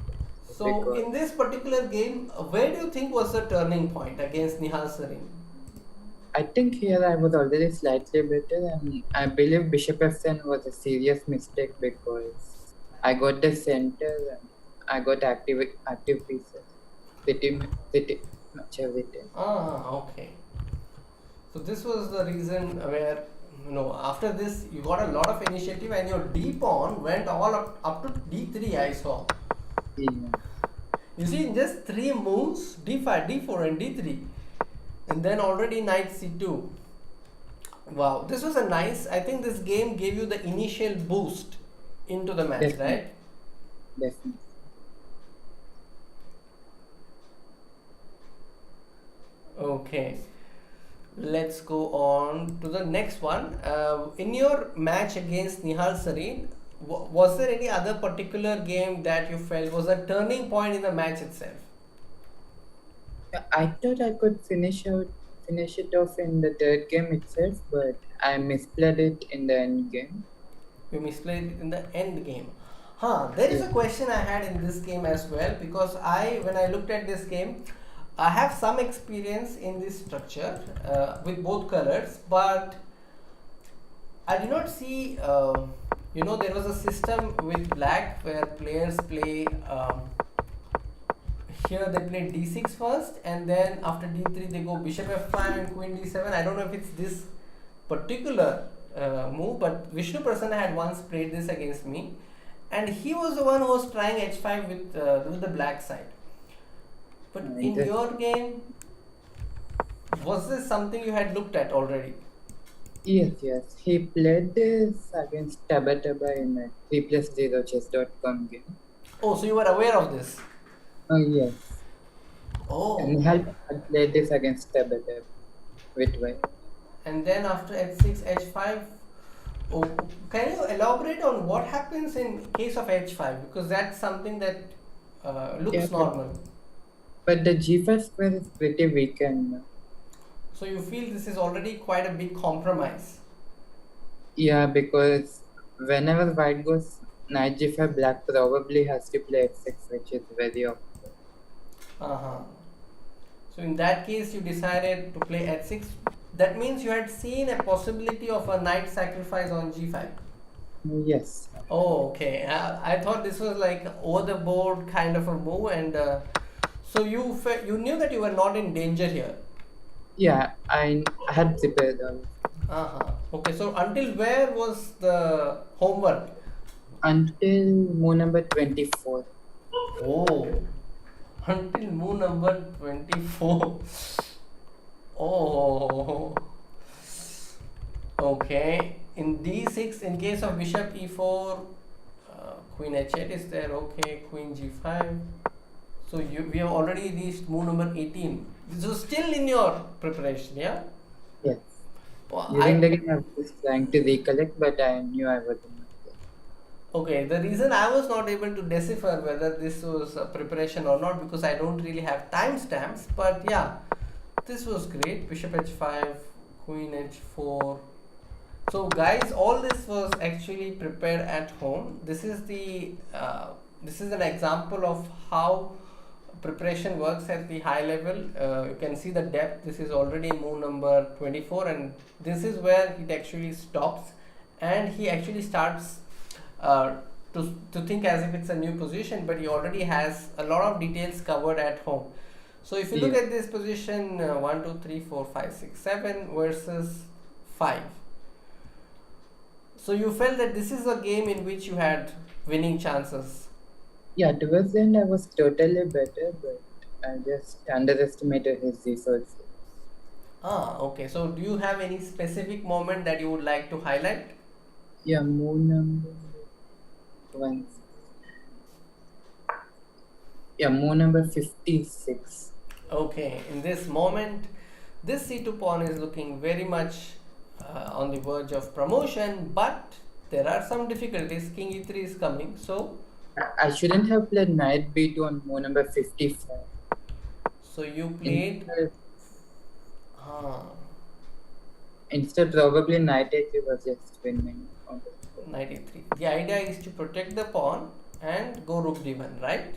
Speaker 1: So,
Speaker 2: because
Speaker 1: in this particular game, where do you think was the turning point against Nihal Sarin?
Speaker 2: I think here I was already slightly better, and I believe Bishop F7 was a serious mistake because I got the center and I got active pieces pretty much everything.
Speaker 1: Ah, okay. So this was the reason where after this you got a lot of initiative and your d pawn went all up to d3. I saw.
Speaker 2: Yeah.
Speaker 1: You see, in just three moves, d5, d4, and d3, and then already knight c2. Wow, this was a nice. I think this game gave you the initial boost into the match,
Speaker 2: Definitely,
Speaker 1: right?
Speaker 2: definitely.
Speaker 1: Okay. Let's go on to the next one. In your match against Nihal Sareen, was there any other particular game that you felt was a turning point in the match itself?
Speaker 2: Yeah, I thought I could finish it off in the third game itself, but I misplayed it in the end game.
Speaker 1: You misplayed it in the end game. Huh, there is
Speaker 2: Yeah.
Speaker 1: a question I had in this game as well because when I looked at this game, I have some experience in this structure with both colors, but I did not see, there was a system with black where players play, here they play d6 first and then after d3 they go bishop f5 and queen d7. I don't know if it's this particular move, but Vishnu Prasanna had once played this against me and he was the one who was trying h5 with the black side. But in your
Speaker 2: Interesting.
Speaker 1: game, was this something you had looked at already?
Speaker 2: Yes, yes. He played this against Taba Taba in a 3 plus 0 chess.com game.
Speaker 1: Oh, so you were aware of this?
Speaker 2: Oh, yes. And
Speaker 1: Oh,
Speaker 2: Nihal had played this against Taba Taba with white.
Speaker 1: and then after h6, h5. Oh, can you elaborate on what happens in case of h5? Because that's something that
Speaker 2: Yeah,
Speaker 1: looks normal.
Speaker 2: but the G5 square is pretty weak and
Speaker 1: So you feel this is already quite a big compromise.
Speaker 2: yeah, because whenever white goes knight G5, black probably has to play f6, which is very awkward.
Speaker 1: Uh-huh. So in that case, you decided to play h6. That means you had seen a possibility of a knight sacrifice on g5.
Speaker 2: Yes.
Speaker 1: Oh, okay. I thought this was like over the board kind of a move, and so you knew that you were not in danger here.
Speaker 2: Yeah, I had prepared all.
Speaker 1: Uh-huh. Okay, so until where was the homework?
Speaker 2: Until move number 24.
Speaker 1: Oh, until move number 24. Oh, okay. In d6, in case of bishop e4, queen h8 is there. Okay, queen g5. So we have already reached move number 18. So still in your preparation, yeah?
Speaker 2: Yes.
Speaker 1: Well,
Speaker 2: During the game, I was trying to recollect, but I knew I wasn't.
Speaker 1: okay, the reason I was not able to decipher whether this was a preparation or not because I don't really have timestamps, but yeah, this was great. Bishop h5, queen h4. So guys, all this was actually prepared at home. This is an example of how preparation works at the high level. You can see the depth. This is already move number 24 and this is where it actually stops and he actually starts uh, to think as if it's a new position, but he already has a lot of details covered at home. So if you look
Speaker 2: Yeah.
Speaker 1: at this position 1 2 3 4 5 6 7 versus 5, so you felt that this is a game in which you had winning chances.
Speaker 2: Yeah, towards the end, I was totally better, but I just underestimated his resources.
Speaker 1: Ah, okay. So do you have any specific moment that you would like to highlight?
Speaker 2: Yeah, move number one. Yeah, move number 56.
Speaker 1: Okay, in this moment, This c2 pawn is looking very much on the verge of promotion, but there are some difficulties. King e3 is coming, so
Speaker 2: I shouldn't have played knight b2 on move number 55.
Speaker 1: you played
Speaker 2: Instead,
Speaker 1: uh,
Speaker 2: instead probably knight a3 was just winning on the board.
Speaker 1: knight e3. The idea is to protect the pawn and go rook d1, right?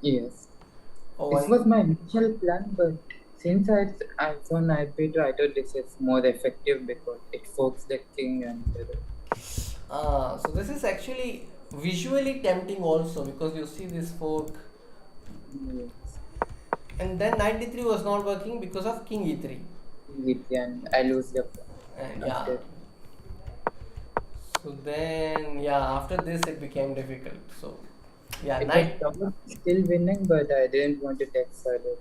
Speaker 2: Yes.
Speaker 1: Oh,
Speaker 2: This was
Speaker 1: and
Speaker 2: my initial plan, but since I saw knight b2, I thought this is more effective because it forks the king and the rook.
Speaker 1: so this is actually visually tempting also, because you see this fork,
Speaker 2: Yes.
Speaker 1: and then knight d3 was not working because of king e3.
Speaker 2: And I lose the pawn
Speaker 1: And yeah,
Speaker 2: after.
Speaker 1: so then after this it became difficult. So yeah,
Speaker 2: It was
Speaker 1: knight.
Speaker 2: probably still winning, but I didn't want to take further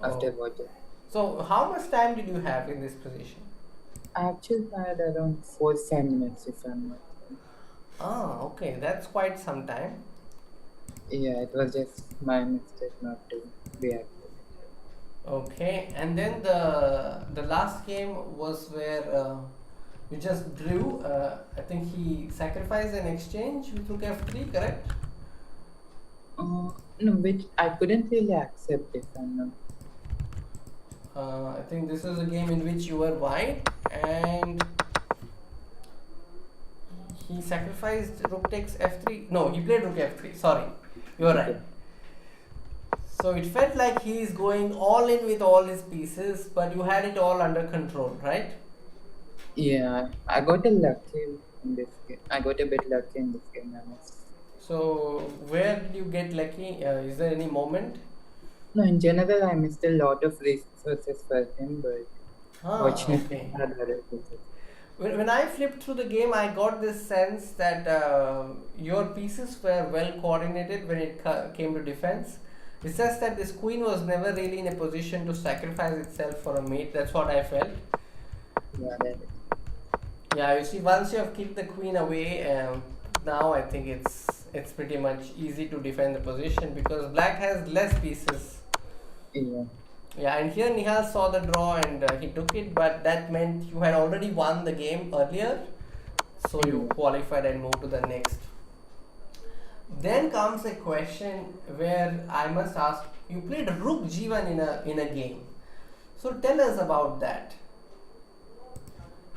Speaker 2: after
Speaker 1: Oh,
Speaker 2: watching.
Speaker 1: so how much time did you have in this position?
Speaker 2: I actually had around 4 5 minutes, if I'm not wrong.
Speaker 1: Okay, that's quite some time.
Speaker 2: Yeah, it was just my mistake not to react.
Speaker 1: Okay, and then the last game was where you just drew. I think he sacrificed an exchange with rook f3, correct?
Speaker 2: No, which I couldn't really accept, if I'm not.
Speaker 1: I think this is a game in which you were white and he sacrificed rook takes f3. No, he played rook f3. Sorry, you are right.
Speaker 2: Okay.
Speaker 1: So it felt like he is going all in with all his pieces, but you had it all under control, right?
Speaker 2: Yeah, I got a lucky in this game. I got a bit lucky in this game, I must.
Speaker 1: So where did you get lucky? Is there any moment?
Speaker 2: No, in general, I missed a lot of resources for him, but fortunately,
Speaker 1: Okay.
Speaker 2: I had other resources.
Speaker 1: When I flipped through the game, I got this sense that your pieces were well coordinated when it came to defense. It's just that this queen was never really in a position to sacrifice itself for a mate. That's what I felt.
Speaker 2: Yeah, that is.
Speaker 1: Yeah, you see, once you have kicked the queen away, now I think it's pretty much easy to defend the position because black has less pieces.
Speaker 2: Yeah.
Speaker 1: Yeah, and here Nihal saw the draw and he took it, but that meant you had already won the game earlier, so you
Speaker 2: Yeah.
Speaker 1: qualified and moved to the next. Then comes a question where I must ask: you played Rook G1 in a game, so tell us about that.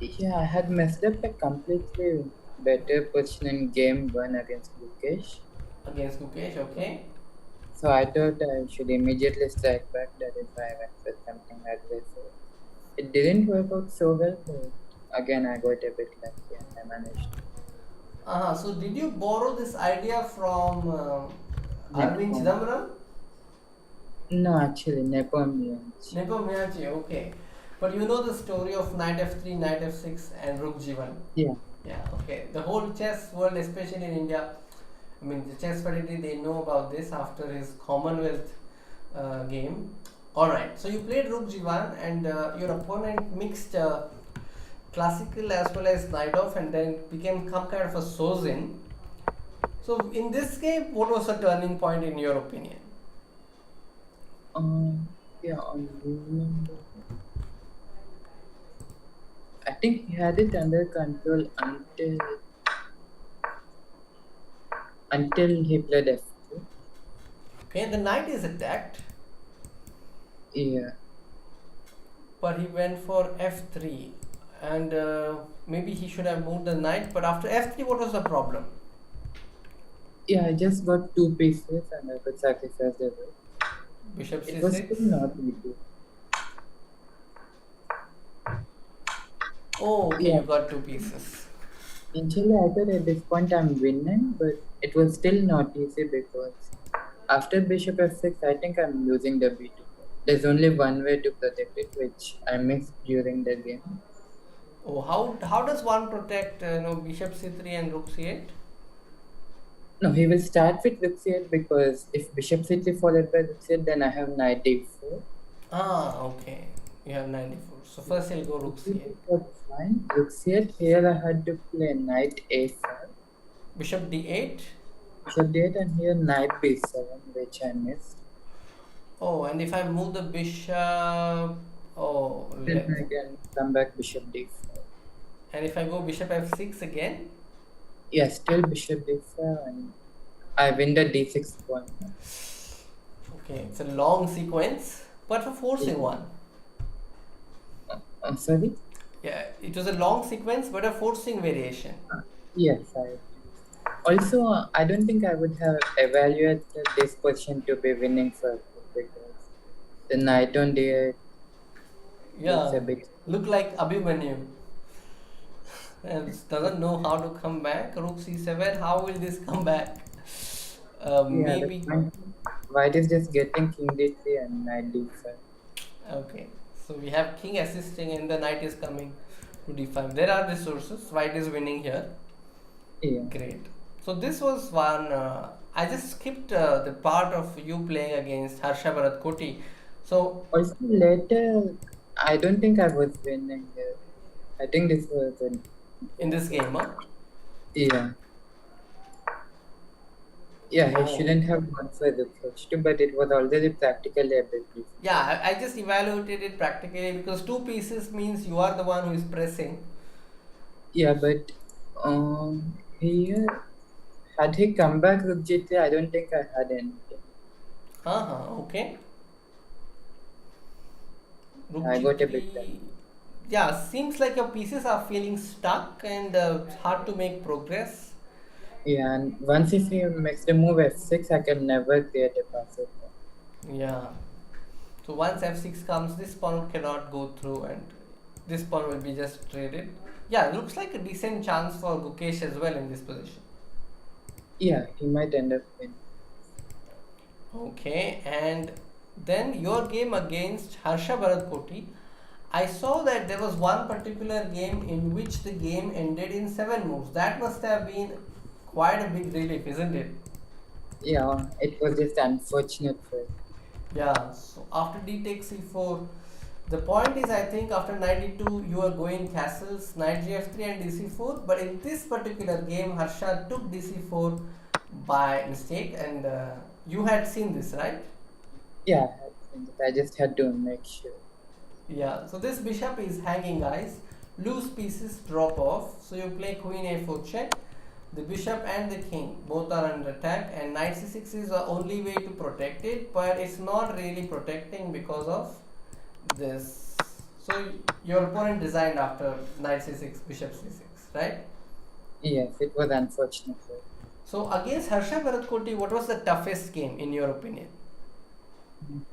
Speaker 2: Yeah, I had messed up a completely better position in game one against Lukesh.
Speaker 1: Against Gukesh, okay?
Speaker 2: So I thought I should immediately strike back. That is why I went for something aggressive. It didn't work out so well, but again I got a bit lucky and I managed to
Speaker 1: So did you borrow this idea from
Speaker 2: neck
Speaker 1: Arvind
Speaker 2: home.
Speaker 1: Chidambaram?
Speaker 2: No, actually, Nepomniachtchi.
Speaker 1: Nepomucci, okay. But you know the story of knight f3, knight f6, and rook g1.
Speaker 2: Yeah,
Speaker 1: Yeah, okay. The whole chess world, especially in India, I mean, the chess fraternity, they know about this after his Commonwealth game. Alright, so you played rook g1, and your opponent mixed classical as well as knight off, and then became some kind of a Sozin. So, in this game, what was the turning point in your opinion?
Speaker 2: yeah, on remember. I think he had it under control until he played f2.
Speaker 1: Okay, the knight is attacked,
Speaker 2: Yeah,
Speaker 1: but he went for f3, and maybe he should have moved the knight. But after f3, what was the problem?
Speaker 2: yeah, I just got 2 pieces and I could sacrifice the rook.
Speaker 1: Bishop
Speaker 2: It was still
Speaker 1: c6.
Speaker 2: not easy.
Speaker 1: Oh, okay,
Speaker 2: Yeah,
Speaker 1: you got two pieces.
Speaker 2: initially I thought at this point I'm winning, but it was still not easy because after bishop f6, I think I'm losing the b2. There's only one way to protect it, which I missed during the game.
Speaker 1: Oh, how does one protect bishop c3 and rook c8?
Speaker 2: No, he will start with rook c8 because if bishop c3 followed by rook c8, then I have knight d4.
Speaker 1: Okay. You have 94. So first he'll go rook c8.
Speaker 2: That's fine. Rook c8. Here I had to play knight a5,
Speaker 1: Bishop d8.
Speaker 2: bishop d8, and here knight b7, which I missed.
Speaker 1: Oh, and if I move the bishop, oh,
Speaker 2: Then
Speaker 1: let,
Speaker 2: I can come back bishop d5.
Speaker 1: and if I go bishop f6 again,
Speaker 2: Yeah, still bishop d5 and I win the d6 pawn.
Speaker 1: okay, it's a long sequence, but for
Speaker 2: Yeah.
Speaker 1: forcing one.
Speaker 2: Sorry?
Speaker 1: Yeah, it was a long sequence, but a forcing variation.
Speaker 2: Yes, I. Also, I don't think I would have evaluated this position to be winning for because the knight on d8 looks a
Speaker 1: Yeah,
Speaker 2: bit.
Speaker 1: look like Abhimanyu. And doesn't know how to come back. Rook c7, how will this come back?
Speaker 2: Yeah, the
Speaker 1: Maybe.
Speaker 2: point. White is just getting king d3 and knight d5.
Speaker 1: Okay, so we have king assisting and the knight is coming to d5. There are resources. White is winning here.
Speaker 2: Yeah.
Speaker 1: Great. So this was one. I just skipped the part of you playing against Harsha Bharat Koti. So
Speaker 2: Also, later, I don't think I was winning. I think this was a.
Speaker 1: in this game, huh?
Speaker 2: Yeah. Yeah, he
Speaker 1: Oh,
Speaker 2: shouldn't have gone for the first two, but it was already practically a bit different.
Speaker 1: yeah. I just evaluated it practically because two pieces means you are the one who is pressing.
Speaker 2: Yeah, but here, had he come back with GTA, I don't think I had anything.
Speaker 1: Uh-huh, okay. Rook
Speaker 2: I got a bit left.
Speaker 1: G3. Yeah, seems like your pieces are feeling stuck and it's hard to make progress.
Speaker 2: Yeah, and once if he makes the move f6, I can never create a passive pawn.
Speaker 1: Yeah. So once f6 comes, this pawn cannot go through and this pawn will be just traded. Yeah, looks like a decent chance for Gukesh as well in this position.
Speaker 2: Yeah, he might end up winning.
Speaker 1: Okay, and then your game against Harsha Bharat Koti. I saw that there was one particular game in which the game ended in 7 moves. That must have been quite a big relief, isn't it?
Speaker 2: Yeah, it was just unfortunate for him.
Speaker 1: Yeah, so after d takes c4, the point is I think after knight d2 you are going castles, knight gf3 and dc4, but in this particular game Harsha took dc4 by mistake and you had seen this, right?
Speaker 2: Yeah, I think I just had to make sure.
Speaker 1: Yeah, so this bishop is hanging, guys. Loose pieces drop off, so you play queen a4 check. The bishop and the king both are under attack, and knight c6 is the only way to protect it, but it's not really protecting because of this. So your opponent designed after knight c6, bishop c6, right?
Speaker 2: Yes, it was unfortunate for him.
Speaker 1: So against Harsha Bharat Koti, what was the toughest game in your opinion?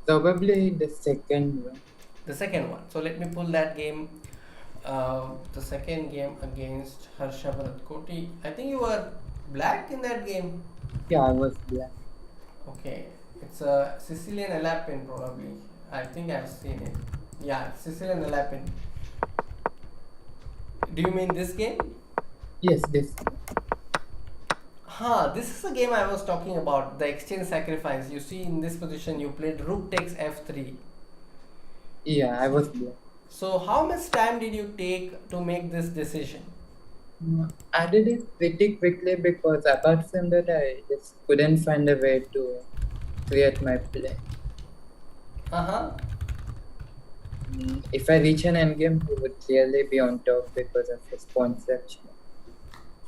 Speaker 2: Probably the second one.
Speaker 1: The second one. So let me pull that game. The second game against Harsha Bharat Koti. I think you were black in that game.
Speaker 2: Yeah, I was black.
Speaker 1: Okay, it's a Sicilian Alapin probably. I think I've seen it. Yeah, Sicilian Alapin. Do you mean this game?
Speaker 2: Yes, this.
Speaker 1: Huh, this is the game I was talking about, the exchange sacrifice. You see, in this position, you played rook takes f3.
Speaker 2: Yeah, I was black.
Speaker 1: So, how much time did you take to make this decision?
Speaker 2: I did it pretty quickly because apart from that, I just couldn't find a way to create my play.
Speaker 1: Uh huh.
Speaker 2: If I reach an endgame, he would clearly be on top because of his pawn section.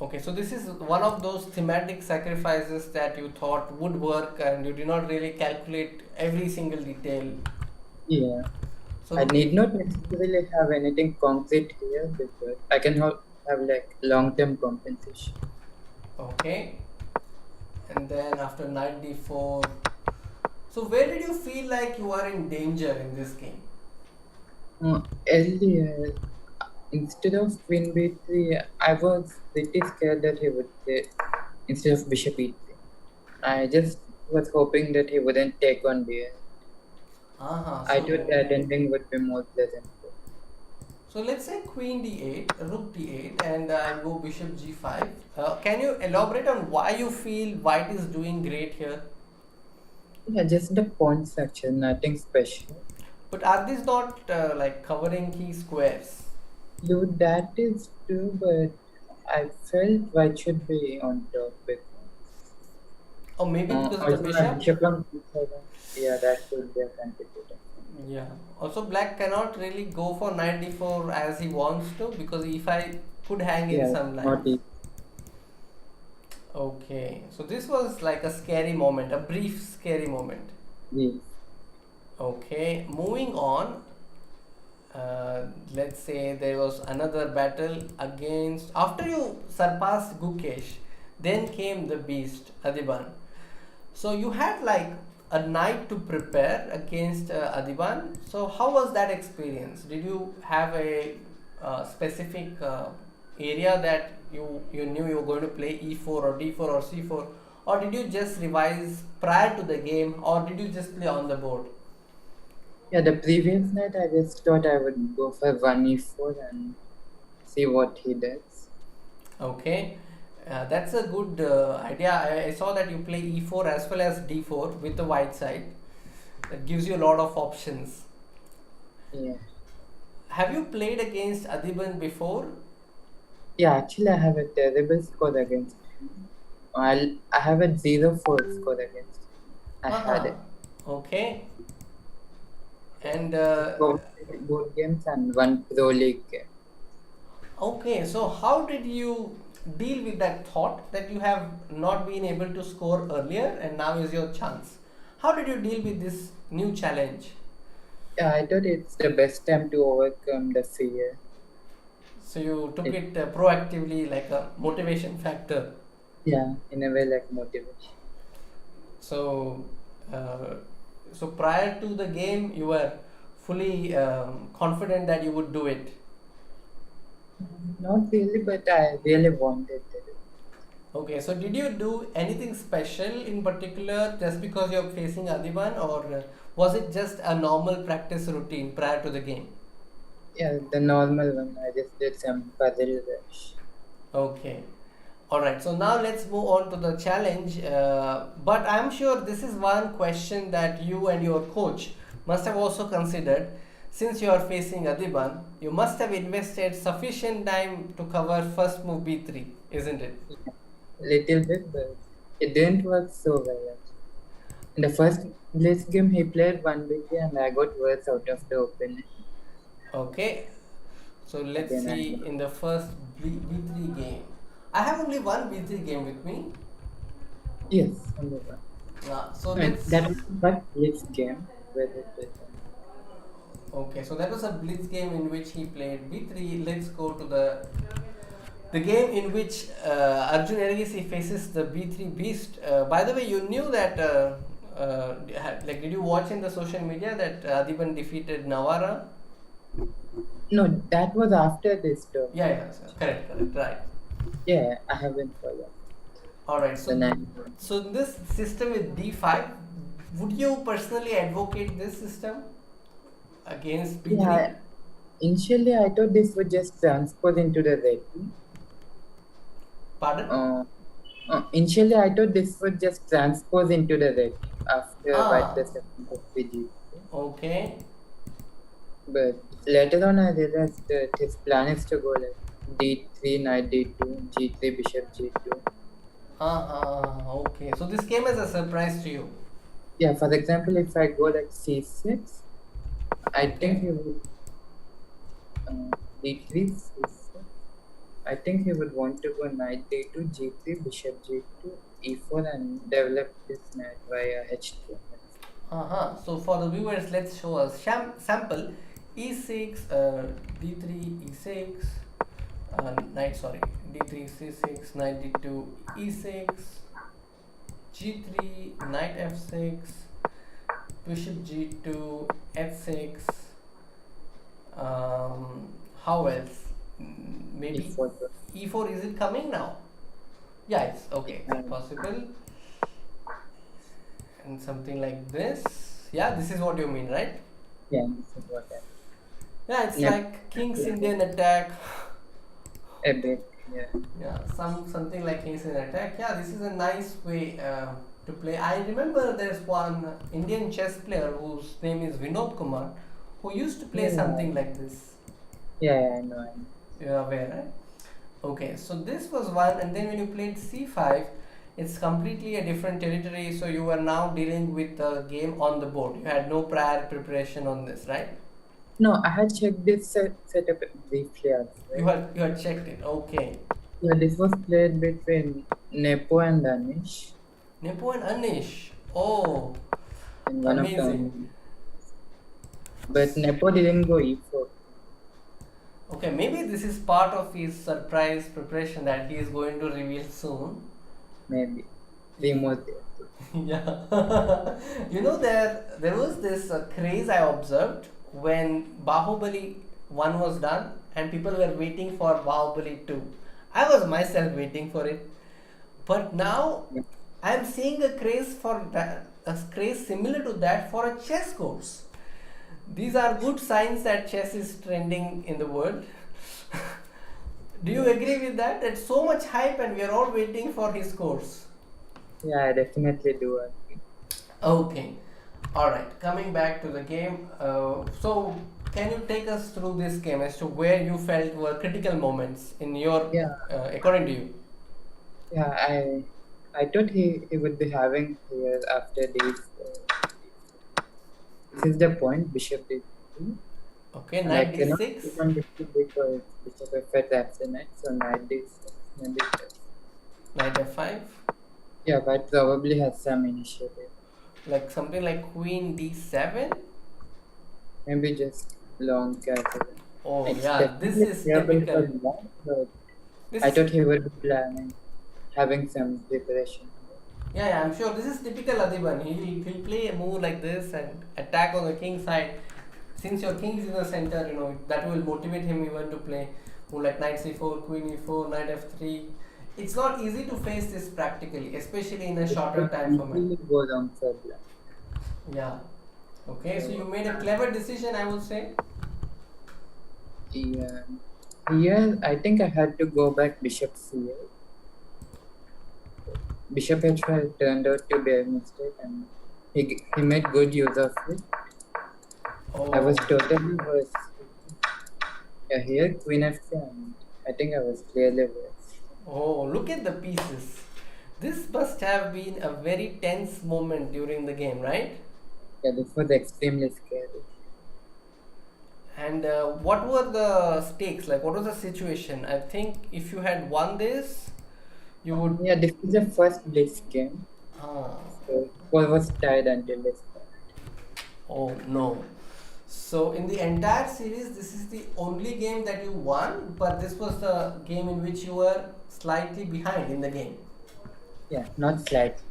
Speaker 1: Okay, so this is one of those thematic sacrifices that you thought would work and you did not really calculate every single detail.
Speaker 2: Yeah,
Speaker 1: So,
Speaker 2: I
Speaker 1: rook
Speaker 2: need
Speaker 1: e-
Speaker 2: not necessarily have anything concrete here because I can have like long-term compensation.
Speaker 1: okay, and then after knight d4. So, where did you feel like you are in danger in this game?
Speaker 2: Earlier, instead of queen b3, I was pretty scared that he would play instead of bishop e3. I just was hoping that he wouldn't take on d8.
Speaker 1: Uh-huh.
Speaker 2: I thought
Speaker 1: So,
Speaker 2: that ending would be more pleasant.
Speaker 1: so let's say queen d8, rook d8, and I go bishop g5. Can you elaborate on why you feel white is doing great here?
Speaker 2: Yeah, just the pawn section, nothing special.
Speaker 1: But are these not like covering key squares?
Speaker 2: You that is true, but I felt white should be on top because
Speaker 1: Or maybe because of the
Speaker 2: Also, a
Speaker 1: bishop?
Speaker 2: bishop on c7. Yeah, that could be a contributor.
Speaker 1: Yeah. Also, black cannot really go for knight d4 as he wants to, because if I could hang in
Speaker 2: Yeah,
Speaker 1: some
Speaker 2: not
Speaker 1: lines.
Speaker 2: easy.
Speaker 1: Okay, so this was like a scary moment, a brief scary moment.
Speaker 2: Yes.
Speaker 1: Okay, moving on. Let's say there was another battle against. After you surpassed Gukesh, then came the beast, Adhiban. So you had like a night to prepare against Adhiban. So how was that experience? Did you have a specific area that you knew you were going to play e4 or d4 or c4, or did you just revise prior to the game, or did you just play on the board?
Speaker 2: Yeah, the previous night I just thought I would go for 1e4 and see what he does.
Speaker 1: Okay, that's a good idea. I saw that you play e4 as well as d4 with the white side. That gives you a lot of options.
Speaker 2: Yeah.
Speaker 1: Have you played against Adhiban before?
Speaker 2: Yeah, actually I have a terrible score against him. I have a 0-4 score against him. I had
Speaker 1: Uh-huh.
Speaker 2: it.
Speaker 1: Okay. And
Speaker 2: Both board games and one pro league game.
Speaker 1: okay, so how did you deal with that thought that you have not been able to score earlier and now is your chance? How did you deal with this new challenge?
Speaker 2: Yeah, I thought it's the best time to overcome the fear.
Speaker 1: So you took
Speaker 2: It,
Speaker 1: it proactively like a motivation factor.
Speaker 2: yeah, in a way like motivation.
Speaker 1: So, uh, so prior to the game, you were fully confident that you would do it.
Speaker 2: Not really, but I really wanted to do.
Speaker 1: Okay, so did you do anything special in particular just because you're facing Adhiban, or was it just a normal practice routine prior to the game?
Speaker 2: Yeah, the normal one. I just did some puzzle rush.
Speaker 1: Okay, all right. So now let's move on to the challenge. But I'm sure this is one question that you and your coach must have also considered. Since you are facing Adhiban, you must have invested sufficient time to cover first move b3, isn't it?
Speaker 2: Little bit, but it didn't work so well. Actually. In the first blitz game, he played one big game, and I got worse out of the opening.
Speaker 1: Okay, so let's
Speaker 2: Then I
Speaker 1: see in the first B3 game. I have only one B3 game with me.
Speaker 2: yes, only one.
Speaker 1: So
Speaker 2: And
Speaker 1: let's.
Speaker 2: that was the first blitz game where he played one.
Speaker 1: Okay, so that was a blitz game in which he played B3. Let's go to the game in which Arjun Erigaisi faces the B3 beast. By the way, you knew that. Like, did you watch in the social media that Adhiban defeated Nawara?
Speaker 2: No, that was after this term.
Speaker 1: Yeah, yeah, correct, correct, right.
Speaker 2: Yeah, I haven't followed
Speaker 1: All right.
Speaker 2: the
Speaker 1: So,
Speaker 2: nine.
Speaker 1: so this system with D5, would you personally advocate this system against B3?
Speaker 2: Yeah, initially I thought this would just transpose into the red.
Speaker 1: Pardon?
Speaker 2: Initially I thought this would just transpose into the red after white
Speaker 1: Ah,
Speaker 2: the second of PG.
Speaker 1: okay.
Speaker 2: But later on I realized that his plan is to go like D3, knight D2, G3, bishop G2.
Speaker 1: Okay. So this came as a surprise to you.
Speaker 2: Yeah, for example, if I go like C6, I think
Speaker 1: Okay.
Speaker 2: he would D3, C6. I think he would want to go knight D2, G3, bishop G2, E4 and develop this knight via H2.
Speaker 1: So for the viewers, let's show a sample. E6, D3, E6, knight, sorry, D3, C6, knight D2, E6, G3, knight F6, bishop G2, H6. How else? Maybe
Speaker 2: E4.
Speaker 1: E4. Is it coming now? Yeah, it's okay. It's
Speaker 2: And
Speaker 1: possible. And something like this. Yeah, this is what you mean, right?
Speaker 2: yeah, this is what I
Speaker 1: Yeah, it's
Speaker 2: yeah,
Speaker 1: like King's Indian attack.
Speaker 2: a bit, yeah.
Speaker 1: Yeah, something like King's Indian attack. Yeah, this is a nice way to play. I remember there's one Indian chess player whose name is Vinod Kumar, who used to play
Speaker 2: Yeah,
Speaker 1: something like this.
Speaker 2: yeah, I know, I know.
Speaker 1: You're aware, right? Okay, so this was one, and then when you played c5, It's completely a different territory, so you are now dealing with the game on the board. You had no prior preparation on this, right?
Speaker 2: No, I had checked this setup briefly as
Speaker 1: You
Speaker 2: well.
Speaker 1: had you had checked it. Okay.
Speaker 2: Yeah, this was played between Nepo and Danish
Speaker 1: Nepo and Anish. Oh,
Speaker 2: in one of the
Speaker 1: amazing.
Speaker 2: only. But Nepo didn't go e4.
Speaker 1: Okay, maybe this is part of his surprise preparation that he is going to reveal soon.
Speaker 2: Maybe. Three more there.
Speaker 1: Yeah. There was this craze I observed when Bahubali 1 was done and people were waiting for Bahubali 2. I was myself waiting for it. But now
Speaker 2: Yeah,
Speaker 1: I am seeing a craze for that, a craze similar to that for a chess course. These are good signs that chess is trending in the world. Do you agree with that? That's so much hype and we are all waiting for his course.
Speaker 2: yeah, I definitely do agree.
Speaker 1: Okay. All right. Coming back to the game. So, can you take us through this game as to where you felt were critical moments in your,
Speaker 2: Yeah,
Speaker 1: according to you?
Speaker 2: yeah, I thought he would be having here after these. This is the point, Bishop d3.
Speaker 1: Okay.
Speaker 2: And I
Speaker 1: Knight
Speaker 2: cannot
Speaker 1: d6,
Speaker 2: even Bishop because Bishop f8 taps the knight, so knight d6, maybe just.
Speaker 1: knight f5,
Speaker 2: Yeah, but probably has some initiative.
Speaker 1: like something like queen d7.
Speaker 2: Maybe just long castle.
Speaker 1: Oh
Speaker 2: It's
Speaker 1: yeah, this
Speaker 2: definitely
Speaker 1: is
Speaker 2: playable for
Speaker 1: typical.
Speaker 2: long, but
Speaker 1: This
Speaker 2: I
Speaker 1: is
Speaker 2: thought he would be planning having some preparation.
Speaker 1: Yeah, I'm sure this is typical Adhiban. He'll play a move like this and attack on the king side. Since your king is in the center, that will motivate him even to play move like knight c4, queen e4, knight f3. It's not easy to face this practically, especially in a
Speaker 2: It
Speaker 1: shorter
Speaker 2: could
Speaker 1: time format.
Speaker 2: easily go wrong for black.
Speaker 1: Yeah. Okay, so you
Speaker 2: So
Speaker 1: made a clever decision, I would say.
Speaker 2: yeah, here I think I had to go back bishop c8. Bishop h5 turned out to be a mistake, and he made good use of it. I was
Speaker 1: Oh,
Speaker 2: totally worse. Yeah, here queen f3, and I think I was clearly worse.
Speaker 1: oh, look at the pieces. This must have been a very tense moment during the game, right?
Speaker 2: Yeah, this was extremely scary.
Speaker 1: And what were the stakes? Like, what was the situation? I think if you had won this, you would.
Speaker 2: Yeah, this is the first blitz game,
Speaker 1: Ah,
Speaker 2: so all was tied until this point.
Speaker 1: oh no. So, in the entire series, this is the only game that you won, but this was the game in which you were slightly behind in the game.
Speaker 2: Yeah, not slightly.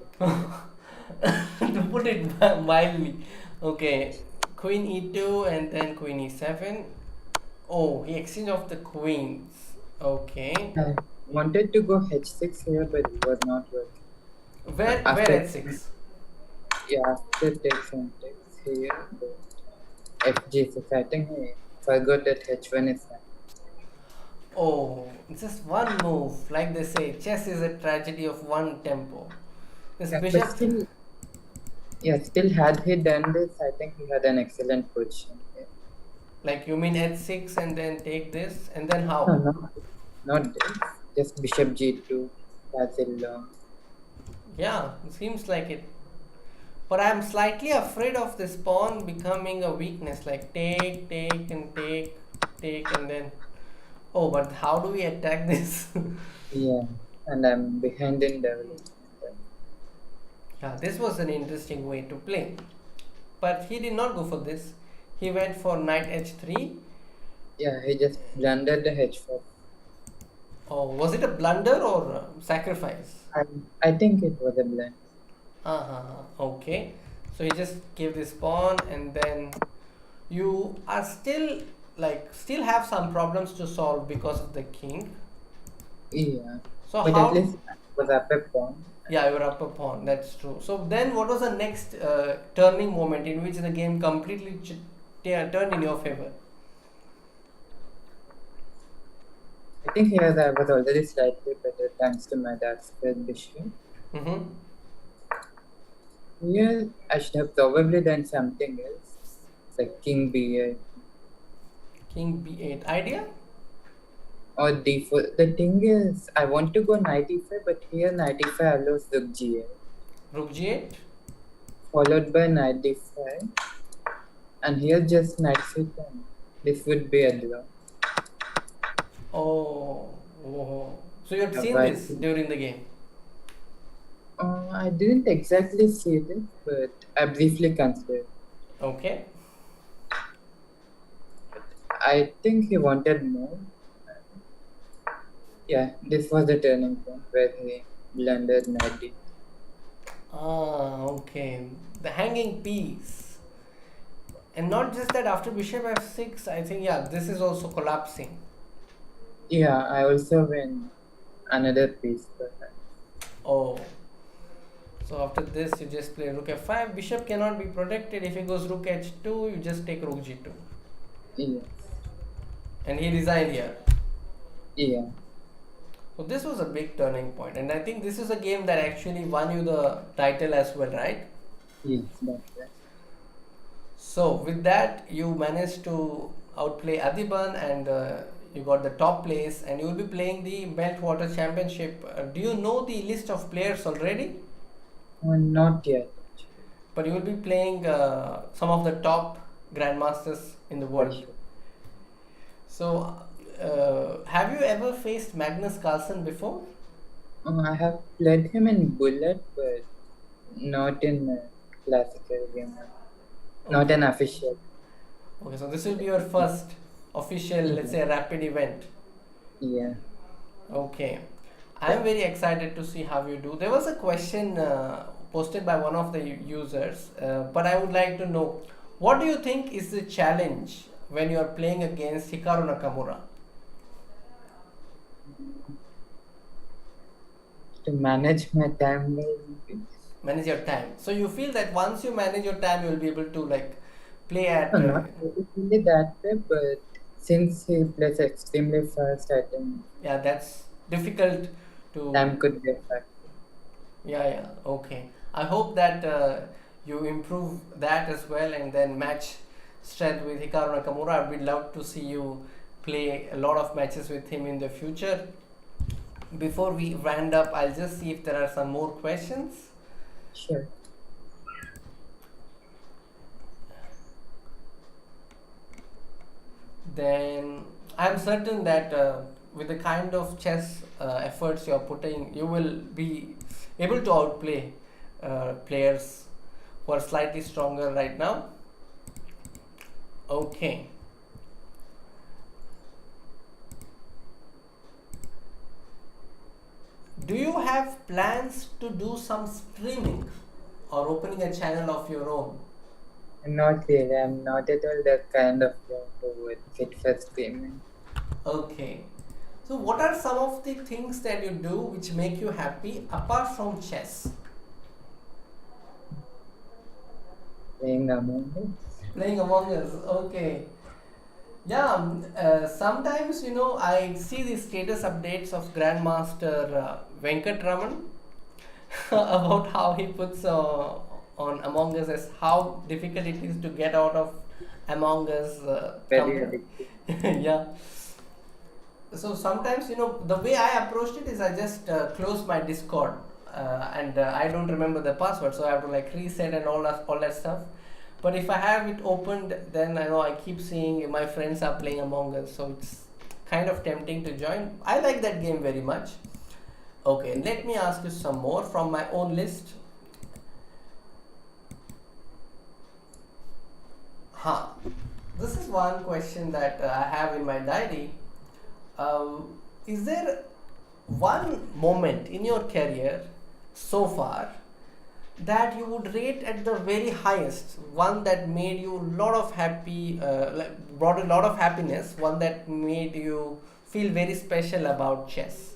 Speaker 1: To put it mildly. Okay, Queen e2 and then Queen e7. Oh, he exchanged off the queens. Okay.
Speaker 2: I wanted to go h6 here, but it was not working.
Speaker 1: Where
Speaker 2: After
Speaker 1: at 6?
Speaker 2: yeah, after takes and takes here, but fg6. I think I forgot that h1 is fine.
Speaker 1: Oh, just one move. Like they say, chess is a tragedy of one tempo. This
Speaker 2: Yeah, but
Speaker 1: bishop,
Speaker 2: still, yeah, still had he done this, I think he had an excellent position here.
Speaker 1: like you mean h6 and then take this, and then
Speaker 2: No,
Speaker 1: how?
Speaker 2: not this. Just bishop g2. That's it long.
Speaker 1: Yeah, seems like it. But I'm slightly afraid of this pawn becoming a weakness. Like take, and take, and then. Oh, but how do we attack this?
Speaker 2: Yeah, and I'm behind in development.
Speaker 1: Yeah, this was an interesting way to play. But he did not go for this. He went for knight h3.
Speaker 2: Yeah, he just blundered the h4.
Speaker 1: Oh, was it a blunder or sacrifice?
Speaker 2: I, I think it was a blunder.
Speaker 1: Okay. So you just give this pawn and then you are still have some problems to solve because of the king.
Speaker 2: Yeah,
Speaker 1: So
Speaker 2: but at
Speaker 1: how?
Speaker 2: least it was up a pawn.
Speaker 1: Yeah, you're up a pawn. That's true. So then, what was the next turning moment in which the game completely turned in your favor?
Speaker 2: I think here I was already slightly better thanks to my dark squared bishop.
Speaker 1: Mm-hmm.
Speaker 2: Here I should have probably done something else, like king b8.
Speaker 1: King b8 idea.
Speaker 2: or d4. The thing is, I want to go knight e5, but here knight e5 allows rook g8,
Speaker 1: Rook g8.
Speaker 2: followed by knight d5, and here just knight c10. This would be a draw.
Speaker 1: Oh, oh. So you had
Speaker 2: Have
Speaker 1: seen
Speaker 2: I
Speaker 1: this during the game.
Speaker 2: I didn't exactly see this, but I briefly considered.
Speaker 1: Okay.
Speaker 2: I think he wanted more. Yeah, this was the turning point where he blundered knight d.
Speaker 1: Ah, okay. The hanging piece. And not just that, after bishop f6, I think, yeah, this is also collapsing.
Speaker 2: Yeah, I also win another piece perhaps.
Speaker 1: Oh. So after this, you just play rook f5. Bishop cannot be protected. If he goes rook h2, you just take rook g2.
Speaker 2: Yes.
Speaker 1: And he resigned here.
Speaker 2: Yeah.
Speaker 1: So this was a big turning point. And I think this is a game that actually won you the title as well, right?
Speaker 2: Yes, that's right.
Speaker 1: So with that, you managed to outplay Adhiban and you got the top place, and you will be playing the Meltwater Championship. Do you know the list of players already?
Speaker 2: Not yet.
Speaker 1: But you will be playing some of the top grandmasters in the
Speaker 2: For
Speaker 1: world.
Speaker 2: sure.
Speaker 1: So, have you ever faced Magnus Carlsen before?
Speaker 2: I have played him in Bullet, but not in a classical game. Not
Speaker 1: Okay.
Speaker 2: an official.
Speaker 1: Okay, so this will be your first official, let's
Speaker 2: Yeah.
Speaker 1: say, rapid event.
Speaker 2: Yeah.
Speaker 1: Okay. I'm very excited to see how you do. There was a question posted by one of the users, but I would like to know, what do you think is the challenge when you are playing against Hikaru Nakamura?
Speaker 2: To manage my time well, maybe.
Speaker 1: Manage your time. So you feel that once you manage your time, you will be able to like play
Speaker 2: No,
Speaker 1: at
Speaker 2: not really that way, but since he plays extremely fast, I think
Speaker 1: yeah, that's difficult
Speaker 2: time
Speaker 1: to
Speaker 2: could be a factor.
Speaker 1: yeah, okay. I hope that you improve that as well and then match strength with Hikaru Nakamura. I would love to see you play a lot of matches with him in the future. Before we round up, I'll just see if there are some more questions.
Speaker 2: Sure.
Speaker 1: Then I'm certain that with the kind of chess efforts you're putting, you will be able to outplay players who are slightly stronger right now. Okay. Do you have plans to do some streaming or opening a channel of your own?
Speaker 2: Not really. I'm not at all the kind of player who would fit for streaming.
Speaker 1: Okay. So, what are some of the things that you do which make you happy apart from chess?
Speaker 2: Playing Among Us.
Speaker 1: Playing Among Us. Okay. Yeah, sometimes I see the status updates of Grandmaster Venkat Raman about how he puts on Among Us as how difficult it is to get out of Among Us.
Speaker 2: Very addictive.
Speaker 1: Yeah. So sometimes the way I approached it is I just close my Discord and I don't remember the password, so I have to like reset and all that stuff. But if I have it opened, then I know I keep seeing my friends are playing Among Us, so it's kind of tempting to join. I like that game very much. Okay, let me ask you some more from my own list. Huh. This is one question that I have in my diary. Is there one moment in your career so far that you would rate at the very highest, one that made you a lot of brought a lot of happiness, one that made you feel very special about chess?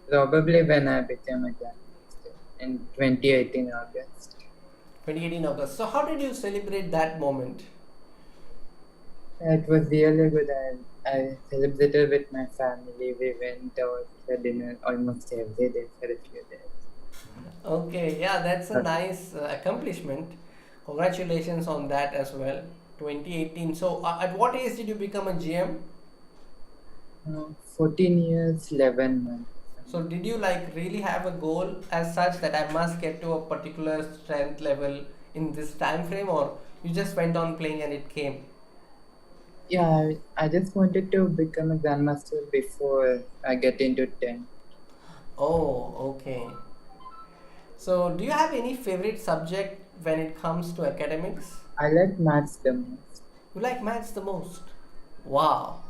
Speaker 2: Probably when I became a grandmaster in 2018 August.
Speaker 1: 2018 August. So how did you celebrate that moment?
Speaker 2: It was really good. I celebrated with my family. We went out for dinner almost every day for a few days.
Speaker 1: Okay, yeah, that's a nice accomplishment. Congratulations on that as well. 2018. So, at what age did you become a GM?
Speaker 2: 14 years, 11 months.
Speaker 1: So did you like really have a goal as such that I must get to a particular strength level in this time frame, or you just went on playing and it came?
Speaker 2: Yeah, I just wanted to become a grandmaster before I get into 10.
Speaker 1: Oh, okay. So do you have any favorite subject when it comes to academics?
Speaker 2: I like maths the most.
Speaker 1: You like maths the most? Wow.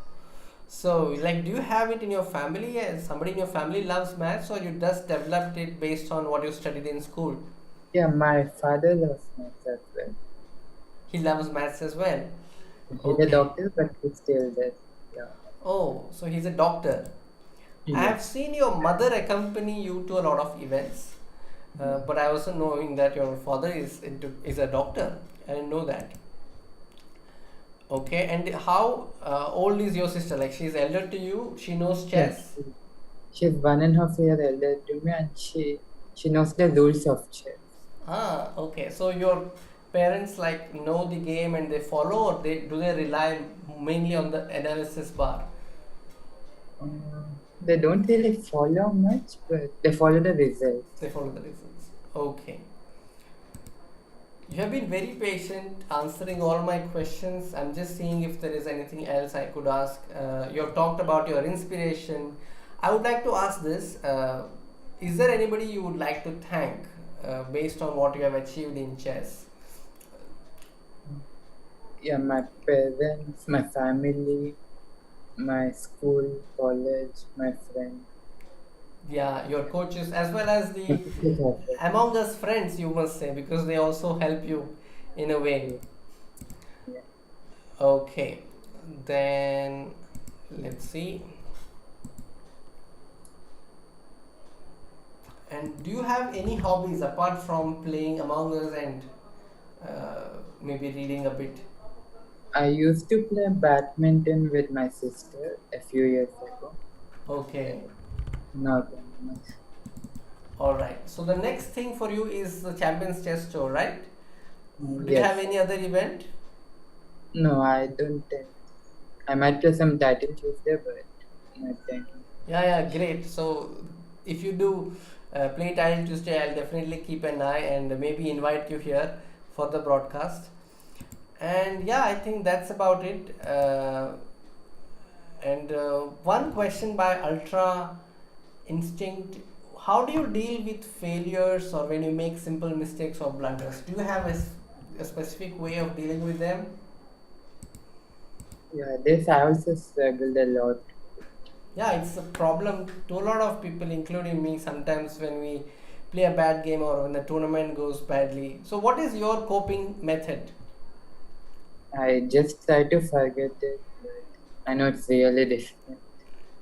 Speaker 1: So like do you have it in your family? Somebody in your family loves maths, or you just developed it based on what you studied in school?
Speaker 2: Yeah, my father loves maths as well.
Speaker 1: He loves maths as well.
Speaker 2: He's a
Speaker 1: Okay.
Speaker 2: doctor, but he still does. Yeah.
Speaker 1: Oh, so he's a doctor. I
Speaker 2: Yeah.
Speaker 1: have seen your mother accompany you to a lot of events, but I also knowing that your father is a doctor. I didn't know that. Okay, and how old is your sister? Like she's elder to you. She knows
Speaker 2: Yes.
Speaker 1: chess.
Speaker 2: She's 1.5 years elder to me, and she knows the rules of chess.
Speaker 1: Ah, okay. So your parents like know the game and they follow, or they rely mainly on the analysis bar?
Speaker 2: They don't really follow much, but they follow the results.
Speaker 1: They follow the results. Okay. You have been very patient answering all my questions. I'm just seeing if there is anything else I could ask. You have talked about your inspiration. I would like to ask this: is there anybody you would like to thank based on what you have achieved in chess?
Speaker 2: Yeah, my parents, my family, my school, college, my friends.
Speaker 1: Yeah, your coaches as well as
Speaker 2: My
Speaker 1: the
Speaker 2: teachers also.
Speaker 1: among us friends, you must say, because they also help you in a way.
Speaker 2: Yeah, yeah.
Speaker 1: Okay, then let's see. And do you have any hobbies apart from playing Among Us and maybe reading a bit?
Speaker 2: I used to play badminton with my sister a few years ago.
Speaker 1: Okay,
Speaker 2: Not that much.
Speaker 1: all right. So the next thing for you is the Champions Chess Tour, right? Do you have
Speaker 2: Yes.
Speaker 1: any other event?
Speaker 2: No, I don't think. I might play some title Tuesday, but nothing.
Speaker 1: Yeah, yeah, great. So if you do play Title Tuesday, I'll definitely keep an eye and maybe invite you here for the broadcast. And yeah, I think that's about it. And one question by Ultra Instinct: how do you deal with failures or when you make simple mistakes or blunders? Do you have a specific way of dealing with them?
Speaker 2: Yeah, this I also struggled a lot.
Speaker 1: Yeah, it's a problem to a lot of people, including me, sometimes when we play a bad game or when the tournament goes badly. So, what is your coping method?
Speaker 2: I just try to forget it, but I know it's really difficult.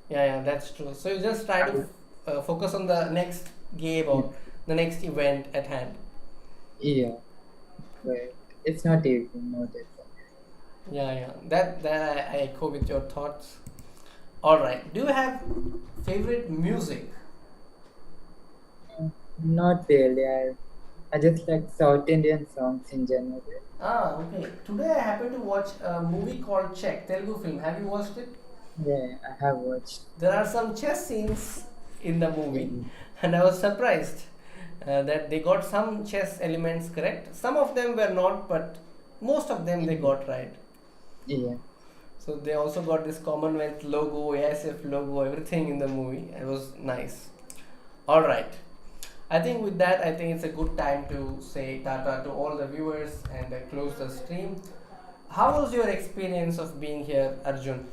Speaker 1: Yeah, yeah, that's true. So, you just try to
Speaker 2: I,
Speaker 1: focus on the next game or the next event at hand.
Speaker 2: yeah, but it's not easy, no different.
Speaker 1: Yeah, yeah, that I echo with your thoughts. All right. Do you have favorite music?
Speaker 2: Not really. I just like South Indian songs in general.
Speaker 1: Ah, okay. Today I happened to watch a movie called Check, Telugu film. Have you watched it?
Speaker 2: Yeah, I have watched.
Speaker 1: There are some chess scenes in the movie,
Speaker 2: Yeah,
Speaker 1: and I was surprised that they got some chess elements correct. Some of them were not, but most of them they got right.
Speaker 2: yeah.
Speaker 1: So they also got this Commonwealth logo, ASF logo, everything in the movie. It was nice. All right. I think with that, I think it's a good time to say tata to all the viewers and close the stream. How was your experience of being here, Arjun?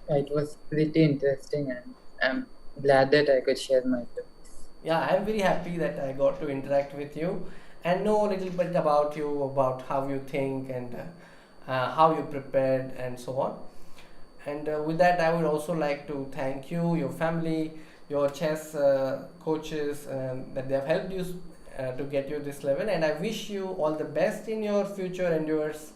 Speaker 2: It was pretty interesting, and I'm glad that I could share my thoughts.
Speaker 1: Yeah, I'm very happy that I got to interact with you and know a little bit about you, about how you think and how you prepared and so on. And with that, I would also like to thank you, your family, your chess coaches, that they have helped you to get you this level. And I wish you all the best in your future endeavors.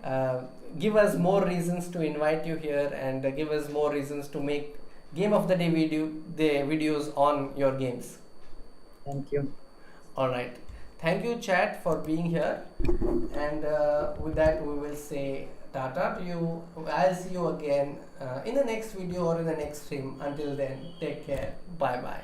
Speaker 1: Uh, Give us more reasons to invite you here, and give us more reasons to make game of the day the videos on your games.
Speaker 2: Thank you.
Speaker 1: All right. Thank you, chat, for being here. And with that, we will say Tata to you. I'll see you again in the next video or in the next stream. Until then, take care. Bye bye.